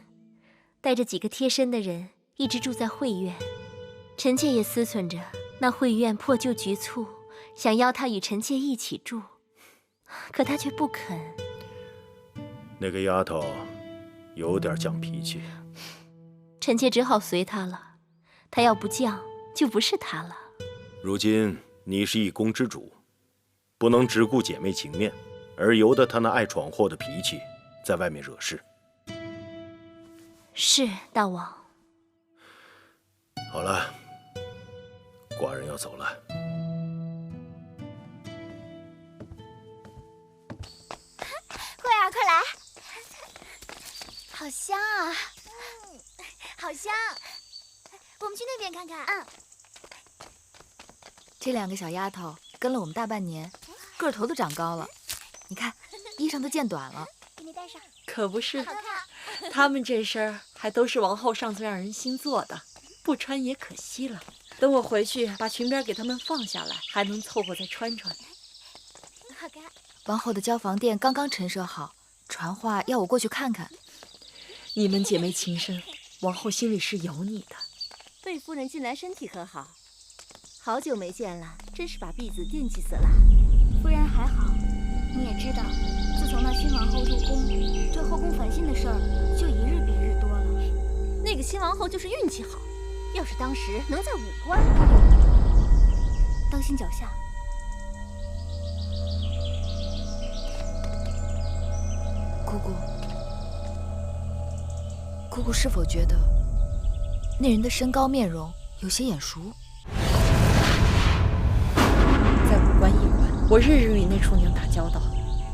带着几个贴身的人一直住在慧院。臣妾也思忖着，那慧院破旧局促，想邀她与臣妾一起住，可她却不肯。那个丫头有点犟脾气，臣妾只好随她了。她要不犟，就不是她了。如今你是一宫之主，不能只顾姐妹情面，而由得她那爱闯祸的脾气在外面惹事。是，大王。好了，寡人要走了。慧儿，快来！好香啊！好香！我们去那边看看。这两个小丫头跟了我们大半年，个头都长高了。你看，衣裳都见短了。给你戴上。可不是，好看。他们这身儿还都是王后上次让人新做的，不穿也可惜了。等我回去把裙边给他们放下来，还能凑合再穿穿。好看。王后的交房殿刚刚陈设好，传话要我过去看看。你们姐妹情深，王后心里是有你的。魏夫人近来身体可好？好久没见了，真是把婢子惦记死了。夫人还好，你也知道，自从那新王后入宫，这后宫烦心的事儿就一日比一日多了。那个新王后就是运气好，要是当时能在武官，当心脚下。姑姑是否觉得那人的身高面容有些眼熟？在武官驿馆，我日日与那厨娘打交道，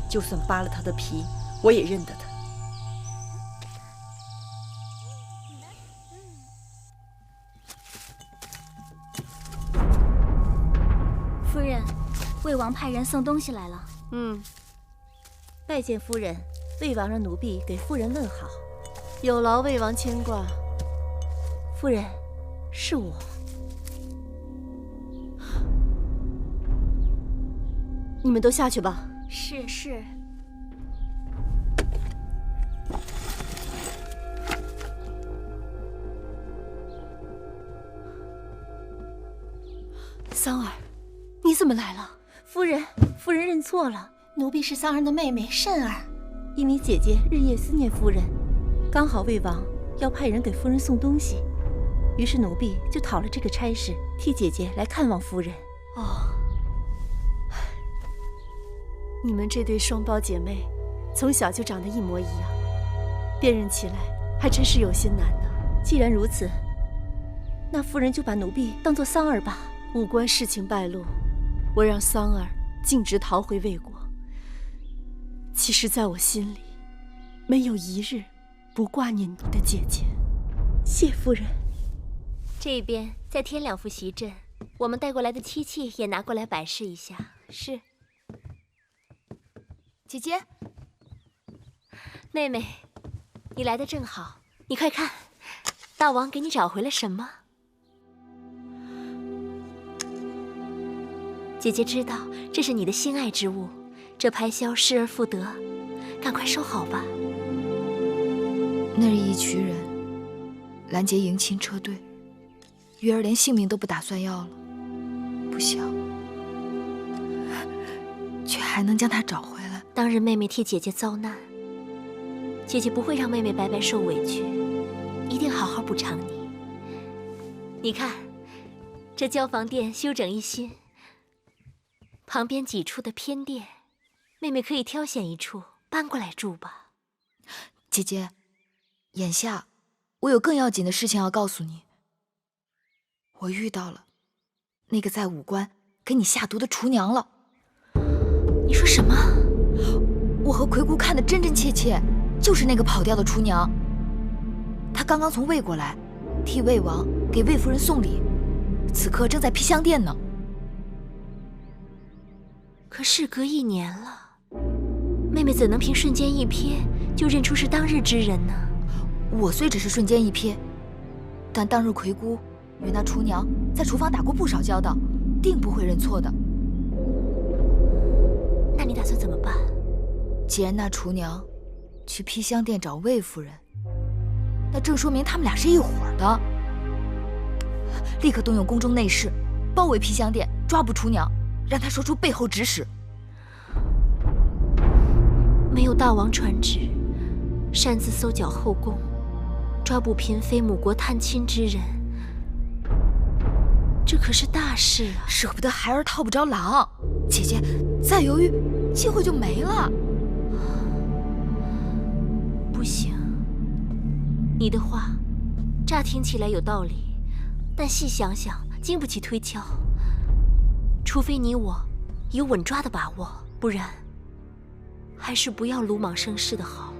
就算扒了她的皮，我也认得她。夫人，魏王派人送东西来了。拜见夫人，魏王让奴婢给夫人问好。有劳魏王牵挂。夫人，是我。你们都下去吧。是。桑儿，你怎么来了？夫人认错了，奴婢是桑儿的妹妹慎儿。因为姐姐日夜思念夫人，刚好魏王要派人给夫人送东西，于是奴婢就讨了这个差事，替姐姐来看望夫人。哦，你们这对双胞姐妹，从小就长得一模一样，辨认起来还真是有些难呢。既然如此，那夫人就把奴婢当作桑儿吧。无关事情败露，我让桑儿径直逃回魏国。其实，在我心里，没有一日不挂念你的姐姐。谢夫人。这边再添2副席阵，我们带过来的漆器也拿过来摆设一下。是。姐姐，妹妹，你来的正好，你快看，大王给你找回了什么？姐姐知道这是你的心爱之物，这拍箫失而复得，赶快收好吧。那日一群人拦截迎亲车队，鱼儿连性命都不打算要了，不想却还能将她找回来。当日妹妹替姐姐遭难，姐姐不会让妹妹白白受委屈，一定好好补偿你。你看，这交房殿修整一新，旁边几处的偏殿，妹妹可以挑选一处搬过来住吧。姐姐，眼下我有更要紧的事情要告诉你。我遇到了那个在武关给你下毒的厨娘了。你说什么？我和魁姑看得真真切切，就是那个跑掉的厨娘。她刚刚从魏国来，替魏王给魏夫人送礼，此刻正在披香殿呢。可事隔1年了，妹妹怎能凭瞬间一瞥就认出是当日之人呢？我虽只是瞬间一瞥，但当日魁姑与那厨娘在厨房打过不少交道，定不会认错的。那你打算怎么办？既然那厨娘去披香殿找魏夫人，那正说明他们俩是一伙的。立刻动用宫中内侍，包围披香殿，抓捕厨娘，让她说出背后指使。没有大王传旨，擅自搜剿后宫，抓捕嫔妃母国探亲之人，这可是大事啊！舍不得孩儿套不着狼，姐姐再犹豫，机会就没了。不行，你的话乍听起来有道理，但细想想经不起推敲。除非你我有稳抓的把握，不然还是不要鲁莽生事的好。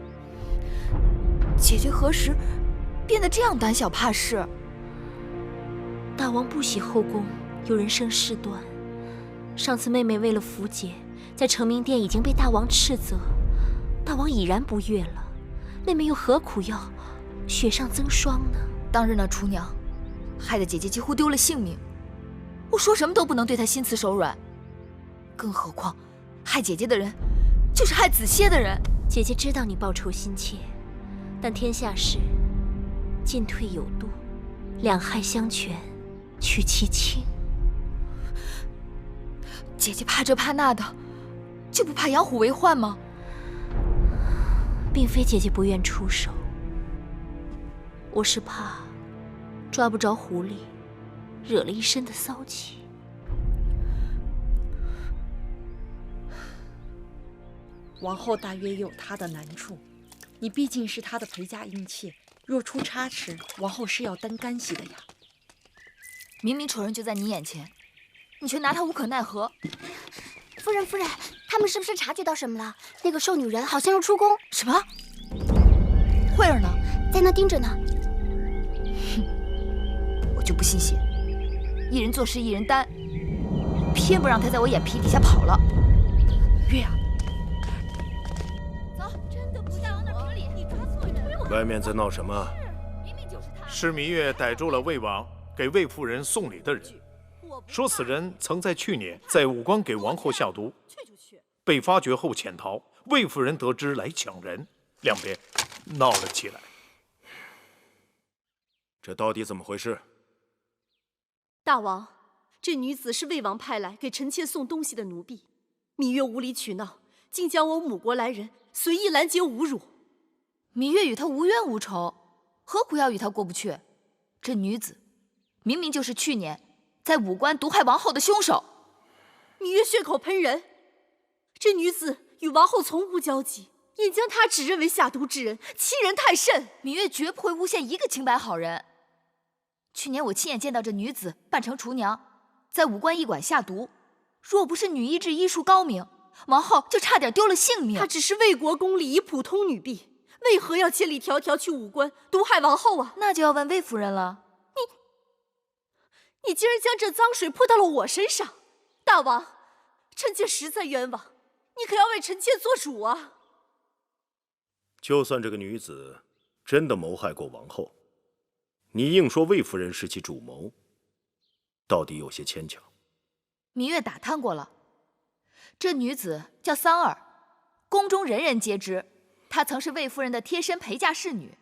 姐姐何时变得这样胆小怕事？大王不喜后宫有人生事端。上次妹妹为了符节，在成明殿已经被大王斥责，大王已然不悦了，妹妹又何苦要雪上增霜呢？当日那厨娘害得姐姐几乎丢了性命，我说什么都不能对她心慈手软，更何况害姐姐的人就是害子歇的人。姐姐知道你报仇心切，但天下事进退有度，两害相权取其轻。姐姐怕这怕那的，就不怕养虎为患吗？并非姐姐不愿出手，我是怕抓不着狐狸，惹了一身的骚气。王后大约也有她的难处，你毕竟是她的陪嫁姻妾，若出差池，王后是要担干系的呀。明明仇人就在你眼前，你却拿他无可奈何。夫人，夫人，他们是不是察觉到什么了？那个瘦女人好像要出宫。什么？慧儿呢？在那盯着呢。哼，我就不信邪，一人做事一人担，偏不让他在我眼皮底下跑了。月啊，走，真的不像往哪评理，你抓错人了。外面在闹什么？是芈月逮住了魏王给魏夫人送礼的人，说此人曾在去年在武关给王后下毒，被发觉后潜逃。魏夫人得知来抢人，两边闹了起来。这到底怎么回事？大王，这女子是魏王派来给臣妾送东西的奴婢，芈月无理取闹，竟将我母国来人随意拦截侮辱。芈月与他无冤无仇，何苦要与他过不去？这女子明明就是去年在武关毒害王后的凶手。芈月血口喷人，这女子与王后从无交集，应将她指认为下毒之人，欺人太甚。芈月绝不会诬陷一个清白好人。去年我亲眼见到这女子扮成厨娘，在武关驿馆下毒，若不是女医治医术高明，王后就差点丢了性命。她只是魏国宫里一普通女婢，为何要千里迢迢去武关毒害王后啊？那就要问魏夫人了。你竟然将这脏水泼到了我身上，大王，臣妾实在冤枉，你可要为臣妾做主啊！就算这个女子真的谋害过王后，你硬说魏夫人是其主谋，到底有些牵强。芈月打探过了，这女子叫桑儿，宫中人人皆知。她曾是魏夫人的贴身陪嫁侍女，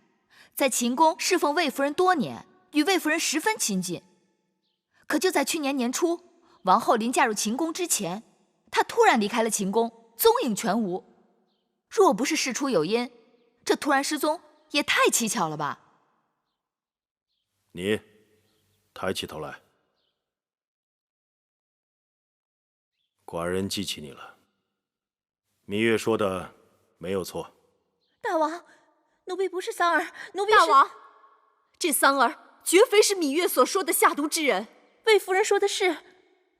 在秦宫侍奉魏夫人多年，与魏夫人十分亲近。可就在去年年初，王后临嫁入秦宫之前，她突然离开了秦宫，踪影全无。若不是事出有因，这突然失踪也太蹊跷了吧？你抬起头来，寡人记起你了。芈月说的没有错。大王，奴婢不是桑儿，奴婢是……大王，这桑儿绝非是芈月所说的下毒之人。魏夫人说的是，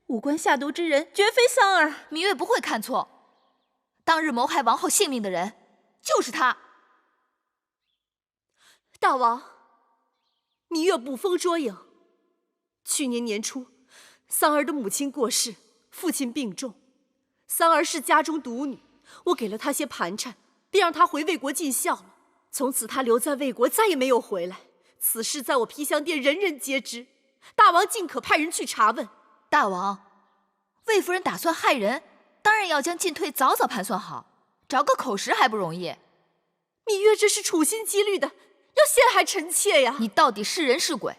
武关下毒之人绝非桑儿。芈月不会看错，当日谋害王后性命的人就是他。大王，芈月捕风捉影。去年年初，桑儿的母亲过世，父亲病重，桑儿是家中独女，我给了她些盘缠，便让她回魏国尽孝了。从此她留在魏国，再也没有回来。此事在我皮香殿人人皆知，大王尽可派人去查问。大王，魏夫人打算害人，当然要将进退早早盘算好，找个口实还不容易。芈月这是处心积虑的，要陷害臣妾呀！你到底是人是鬼，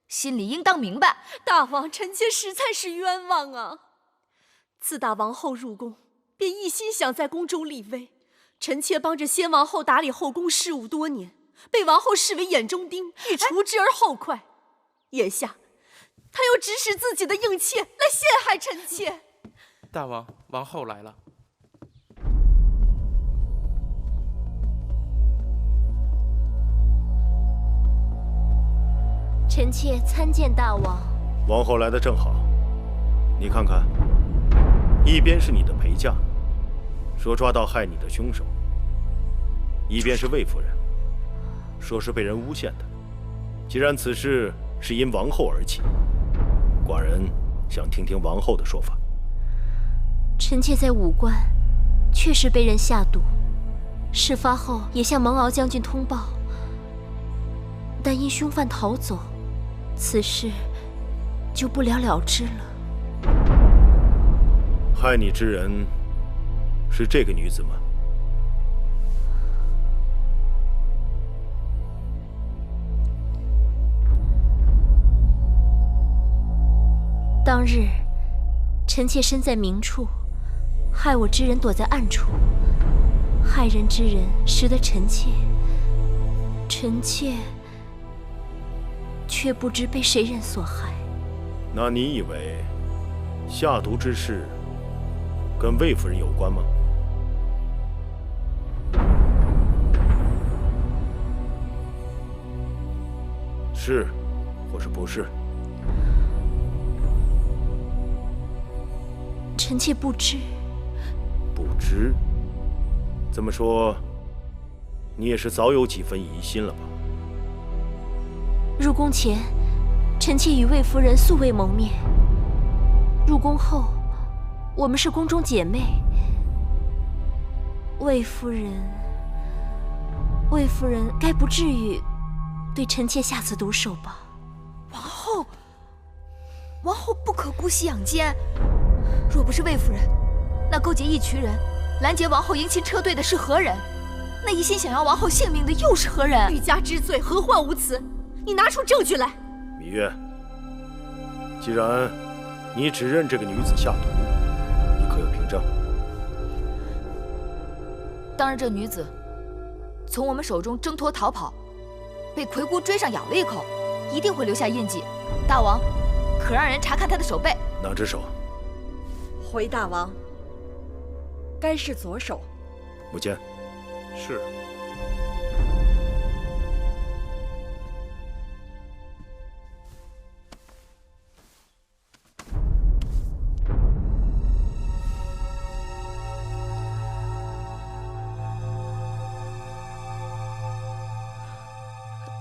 心里应当明白。大王，臣妾实在是冤枉啊！自打王后入宫，便一心想在宫中立威。臣妾帮着先王后打理后宫事务多年，被王后视为眼中钉，欲除之而后快。眼下，他又指使自己的应妾来陷害臣妾。大王，王后来了。臣妾参见大王。王后来的正好，你看看，一边是你的陪嫁，说抓到害你的凶手；一边是魏夫人，说是被人诬陷的。既然此事是因王后而起，寡人想听听王后的说法。臣妾在武关确实被人下毒，事发后也向蒙敖将军通报，但因凶犯逃走，此事就不了了之了。害你之人是这个女子吗？当日，臣妾身在明处，害我之人躲在暗处，害人之人识得臣妾却不知被谁人所害。那你以为下毒之事跟魏夫人有关吗？是，或是不是？臣妾不知。不知？这么说，你也是早有几分疑心了吧？入宫前，臣妾与魏夫人素未谋面。入宫后，我们是宫中姐妹。魏夫人魏夫人该不至于对臣妾下此毒手吧？王后不可姑息养奸。若不是魏夫人，那勾结一群人拦截王后迎亲车队的是何人？那一心想要王后性命的又是何人？欲加之罪，何患无辞？你拿出证据来！芈月，既然你指认这个女子下毒，你可有凭证？当然，这女子从我们手中挣脱逃跑，被魁姑追上咬了一口，一定会留下印记。大王，可让人查看她的手背。哪只手？回大王，该是左手。母监。是。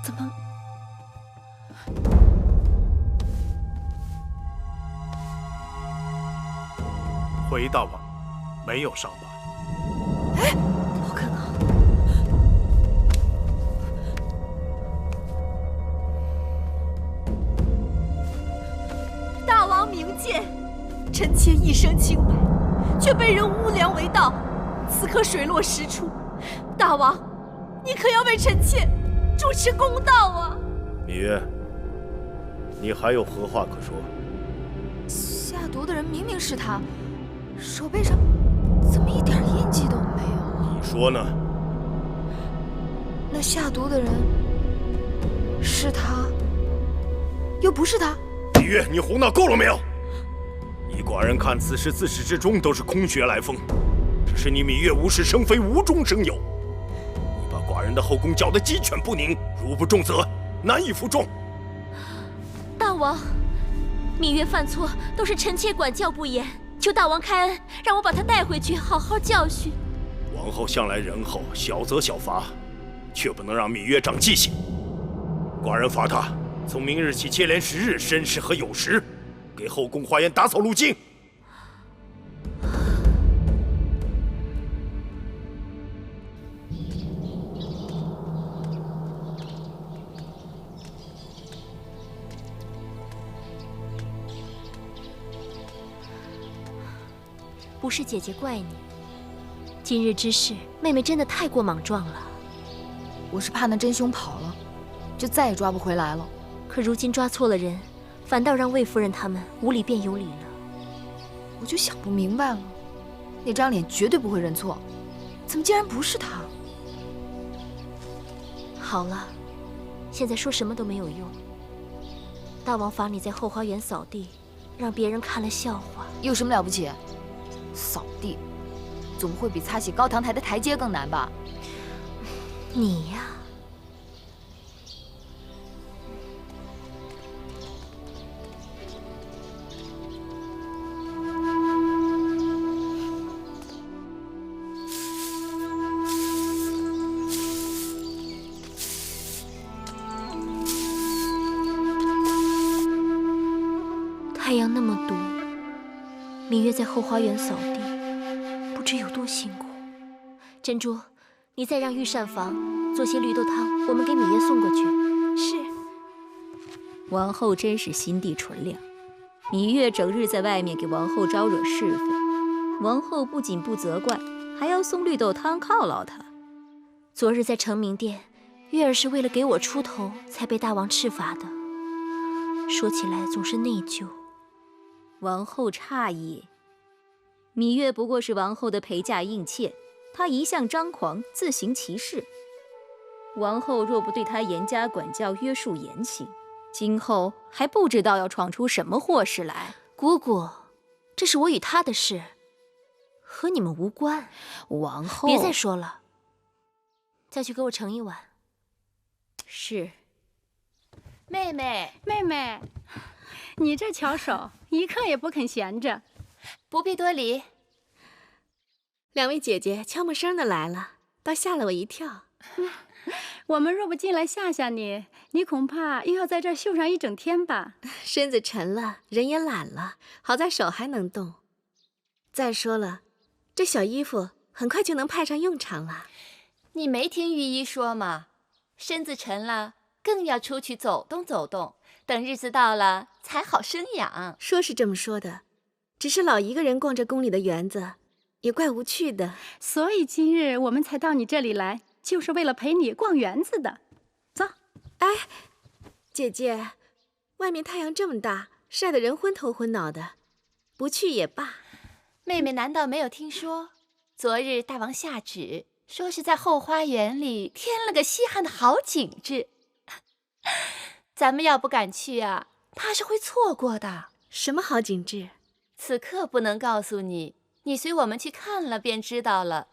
怎么？回大王，没有伤疤。哎，不可能！大王明鉴，臣妾一生清白，却被人诬良为盗，此刻水落石出。大王，你可要为臣妾主持公道啊！芈月，你还有何话可说？下毒的人明明是他，手背上怎么一点印记都没有？你说呢？那下毒的人是他，又不是他？芈月，你胡闹够了没有？依寡人看，此事自始至终都是空穴来风，只是你芈月无事生非，无中生有。你把寡人的后宫搅得鸡犬不宁，如不重责，难以服众。大王，芈月犯错都是臣妾管教不严，求大王开恩，让我把她带回去，好好教训。王后向来仁厚，小责小罚，却不能让芈月长记性。寡人罚她从明日起接连10日申时和酉时，给后宫花园打扫路径。不是姐姐怪你，今日之事，妹妹真的太过莽撞了。我是怕那真凶跑了，就再也抓不回来了。可如今抓错了人，反倒让魏夫人他们无理变有理了。我就想不明白了，那张脸绝对不会认错，怎么竟然不是他？好了，现在说什么都没有用。大王罚你在后花园扫地，让别人看了笑话，有什么了不起？扫地，总会比擦洗高堂台的台阶更难吧？你呀，太阳那么毒，芈月在后花园扫地，不知有多辛苦。珍珠，你再让御膳房做些绿豆汤，我们给芈月送过去。是。王后真是心地纯良，芈月整日在外面给王后招惹是非，王后不仅不责怪，还要送绿豆汤犒劳她。昨日在承明殿，月儿是为了给我出头，才被大王斥罚的。说起来总是内疚。王后诧异，芈月不过是王后的陪嫁应妾，她一向张狂，自行其事。王后若不对她严加管教，约束言行，今后还不知道要闯出什么祸事来。姑姑，这是我与她的事，和你们无关。王后，别再说了，再去给我盛一碗。是。妹妹，妹妹，你这巧手，一刻也不肯闲着。不必多礼。两位姐姐悄没声的来了，倒吓了我一跳。我们若不进来吓吓你，你恐怕又要在这儿绣上一整天吧。身子沉了，人也懒了，好在手还能动。再说了，这小衣服很快就能派上用场了。你没听御医说吗？身子沉了，更要出去走动走动，等日子到了才好生养。说是这么说的，只是老一个人逛这宫里的园子，也怪无趣的。所以今日我们才到你这里来，就是为了陪你逛园子的。走。哎，姐姐，外面太阳这么大，晒得人昏头昏脑的，不去也罢。妹妹难道没有听说？昨日大王下旨，说是在后花园里添了个稀罕的好景致。咱们要不敢去啊，怕是会错过的。什么好景致？此刻不能告诉你，你随我们去看了便知道了。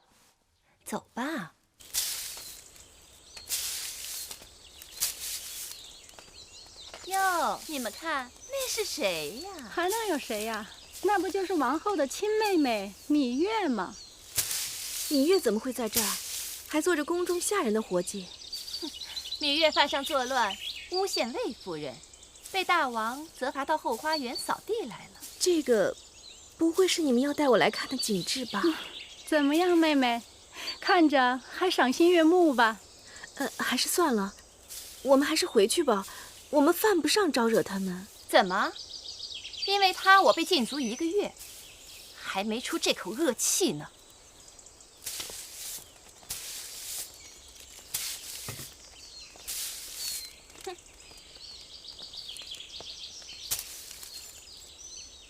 走吧。哟，你们看，那是谁呀？还能有谁呀？那不就是王后的亲妹妹芈月吗？芈月怎么会在这儿，还做着宫中下人的活计？芈月犯上作乱，诬陷魏夫人，被大王责罚到后花园扫地来了。这个，不会是你们要带我来看的景致吧？怎么样，妹妹？看着还赏心悦目吧？还是算了，我们还是回去吧。我们犯不上招惹他们。怎么？因为他我被禁足1个月，还没出这口恶气呢。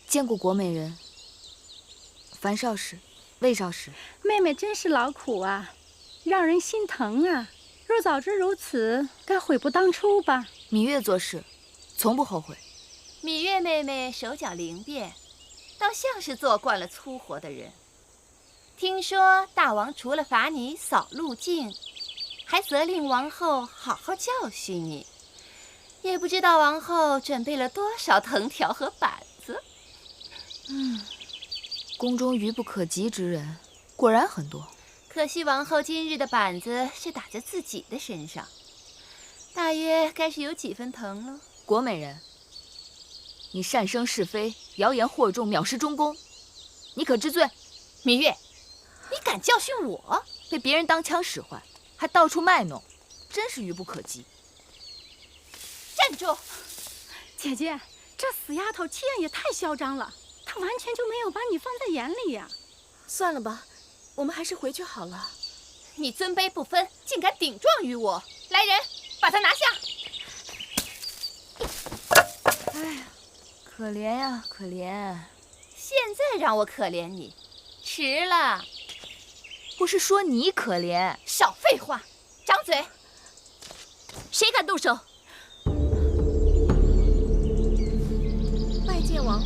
见过国美人。樊少使、魏少使，妹妹真是劳苦啊，让人心疼啊。若早知如此，该悔不当初吧。芈月做事，从不后悔。芈月妹妹手脚灵便，倒像是做惯了粗活的人。听说大王除了罚你扫路径，还责令王后好好教训你。也不知道王后准备了多少藤条和板子。宫中愚不可及之人，果然很多。可惜王后今日的板子是打在自己的身上，大约该是有几分疼了。国美人，你擅生是非，谣言惑众，藐视中宫，你可知罪？芈月，你敢教训我？被别人当枪使唤，还到处卖弄，真是愚不可及。站住！姐姐，这死丫头气焰也太嚣张了，她完全就没有把你放在眼里呀。算了吧，我们还是回去好了。你尊卑不分，竟敢顶撞于我！来人，把他拿下！哎呀，可怜呀，可怜！现在让我可怜你，迟了。不是说你可怜？少废话，张嘴！谁敢动手？拜见王后。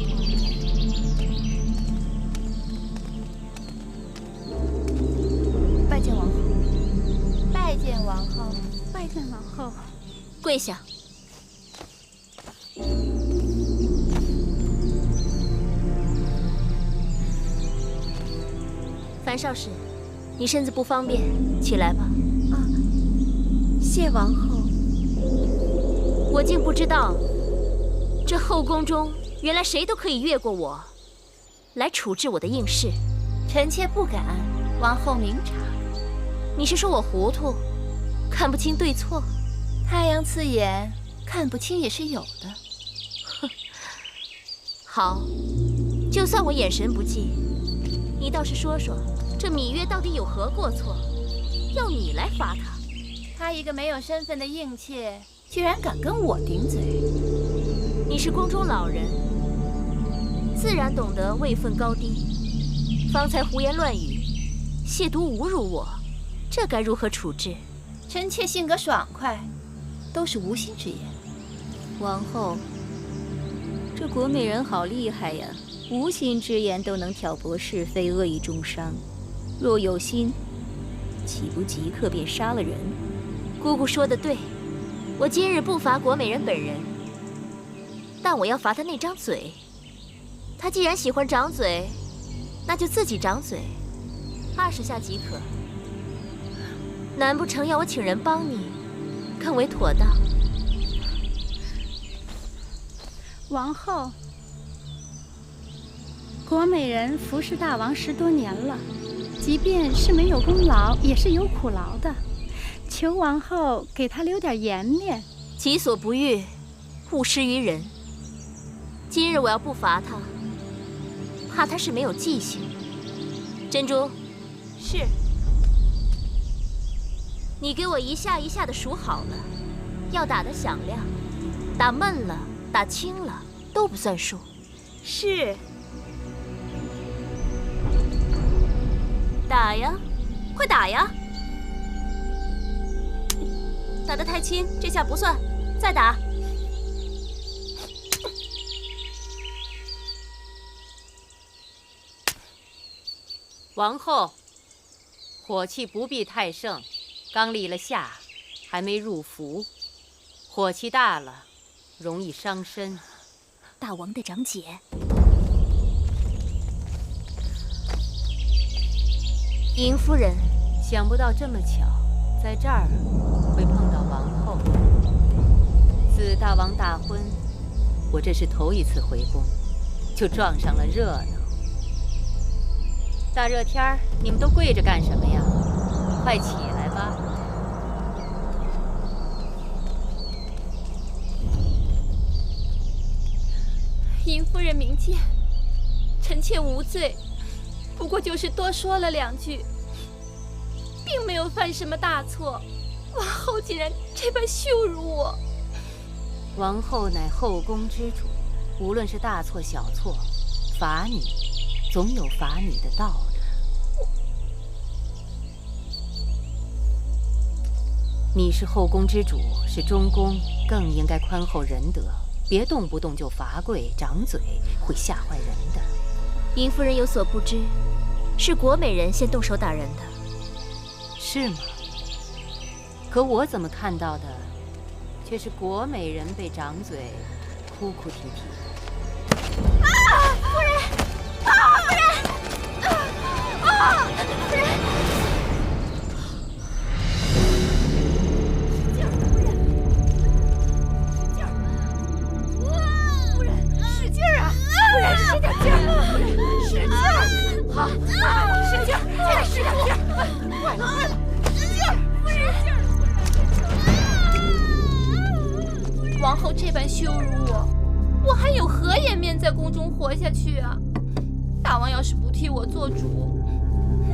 拜见王后。拜见王后。拜见王后。跪下。樊少使，你身子不方便，起来吧。谢王后。我竟不知道，这后宫中原来谁都可以越过我，来处置我的应试。臣妾不敢，王后明察。你是说我糊涂，看不清对错？太阳刺眼，看不清也是有的。哼，好，就算我眼神不济，你倒是说说，这芈月到底有何过错，要你来罚她？她一个没有身份的应妾，居然敢跟我顶嘴！你是宫中老人，自然懂得位分高低。方才胡言乱语，亵渎侮辱我，这该如何处置？臣妾性格爽快，都是无心之言。王后，这国美人好厉害呀，无心之言都能挑拨是非，恶意中伤。若有心，岂不即刻便杀了人？姑姑说得对，我今日不罚国美人本人，但我要罚她那张嘴。她既然喜欢长嘴，那就自己长嘴，20下即可。难不成要我请人帮你，更为妥当？王后，国美人服侍大王10多年了，即便是没有功劳，也是有苦劳的。求王后给他留点颜面。己所不欲，勿施于人。今日我要不罚他，怕他是没有记性。珍珠，是。你给我一下一下的数好了，要打得响亮，打闷了、打轻了都不算数。是。打呀，快打呀！打得太轻，这下不算，再打。王后，火气不必太盛，刚立了夏，还没入伏，火气大了，容易伤身。大王的长姐，尹夫人，想不到这么巧，在这儿会碰到王后。自大王大婚，我这是头一次回宫，就撞上了热闹。大热天儿，你们都跪着干什么呀？快起来吧！尹夫人明鉴，臣妾无罪，不过就是多说了2句，并没有犯什么大错。王后竟然这般羞辱我！王后乃后宫之主，无论是大错小错，罚你总有罚你的道理。你是后宫之主，是中宫，更应该宽厚仁德，别动不动就罚跪掌嘴，会吓坏人的。尹夫人有所不知，是国美人先动手打人的。是吗？可我怎么看到的，却是国美人被掌嘴，哭哭啼啼的。啊，夫人！啊，夫人！啊，夫人！使劲儿啊！夫人，使点劲儿！使劲儿！好，使劲儿！再使点劲儿！快了，快了！使劲儿！夫人！王后这般羞辱我，我还有何颜面在宫中活下去啊？大王要是不替我做主，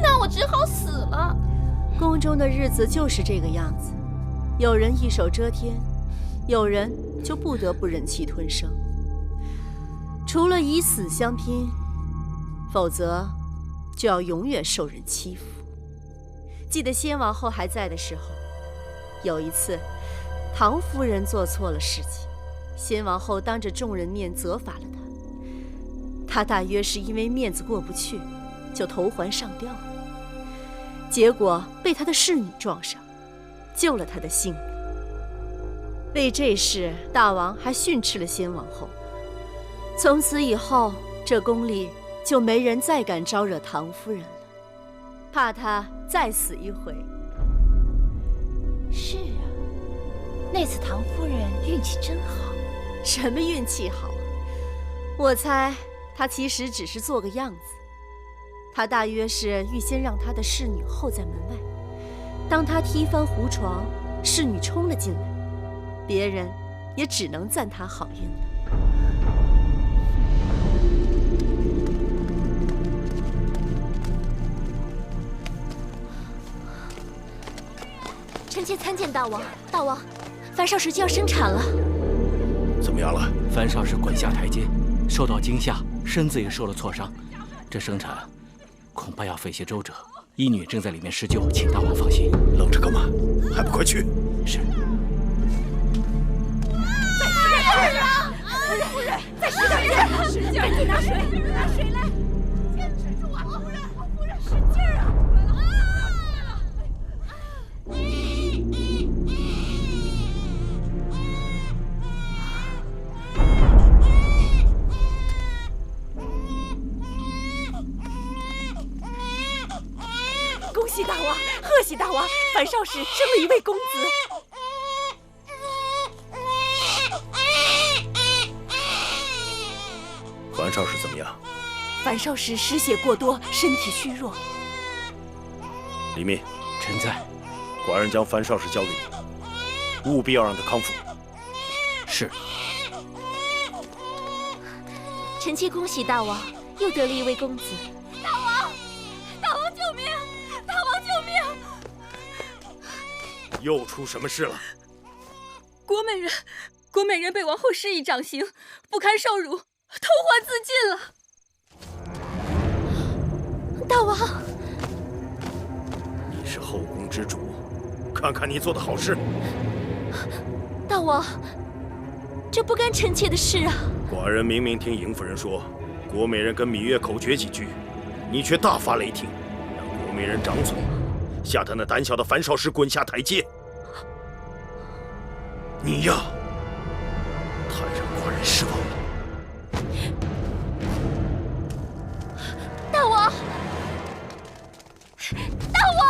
那我只好死了。宫中的日子就是这个样子，有人一手遮天，有人就不得不忍气吞声。除了以死相拼，否则就要永远受人欺负。记得先王后还在的时候，有一次唐夫人做错了事情，先王后当着众人面责罚了她。她大约是因为面子过不去，就投环上吊了。结果被她的侍女撞上，救了她的性命。为这事，大王还训斥了先王后。从此以后，这宫里就没人再敢招惹唐夫人了，怕她再死一回。是啊，那次唐夫人运气真好。什么运气好啊？我猜她其实只是做个样子。她大约是预先让她的侍女候在门外，当她踢翻胡床，侍女冲了进来，别人也只能赞她好运了。臣妾参见大王。大王，樊少时就要生产了。怎么样了？樊少时滚下台阶，受到惊吓，身子也受了挫伤。这生产恐怕要费些周折，医女正在里面施救，请大王放心。愣着干嘛？还不快去！是。再使点劲啊！夫人，再使点劲儿！使劲儿！赶紧拿水，拿水来！坚持住啊，夫人！夫人，使劲儿啊！恭喜大王，贺喜大王！樊少时生了一位公子。樊少时怎么样？樊少时失血过多，身体虚弱。李密，臣在。寡人将樊少师交给你，务必要让他康复。是。臣妾恭喜大王，又得了一位公子。大王，大王救命！大王救命！又出什么事了？国美人被王后施以掌刑，不堪受辱，投环自尽了。大王，你是后宫之主，看看你做的好事。大王，这不干臣妾的事啊！寡人明明听邢夫人说，国美人跟芈月口诀几句，你却大发雷霆，让国美人掌嘴，吓得那胆小的樊少师滚下台阶。你呀，太让寡人失望了。大王，大王，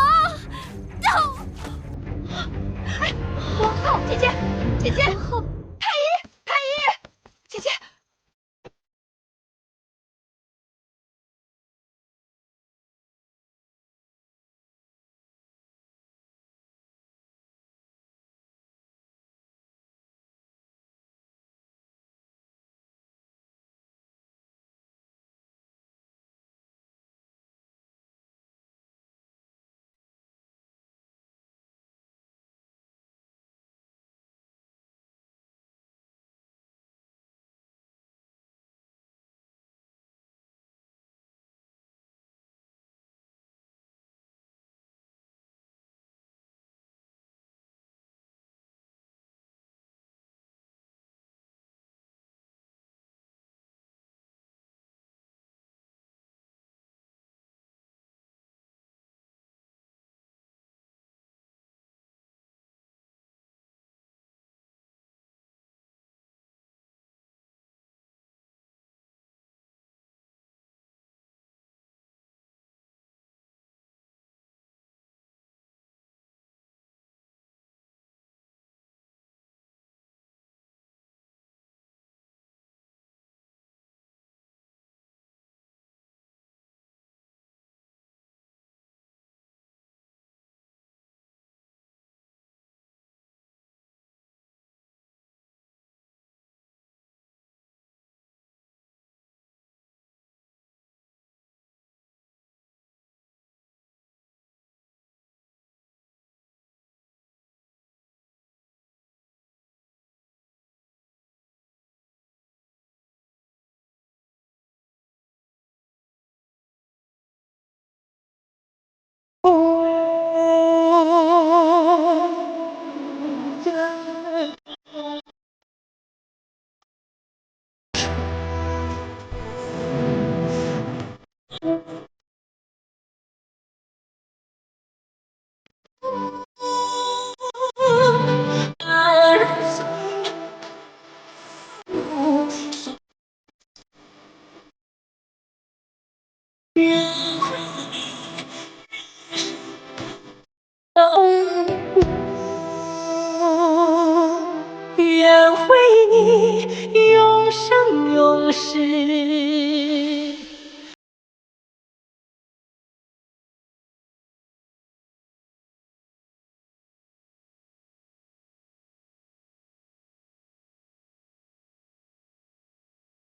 王后，姐姐，姐姐，太医，太医，姐姐。愿为你永生永世。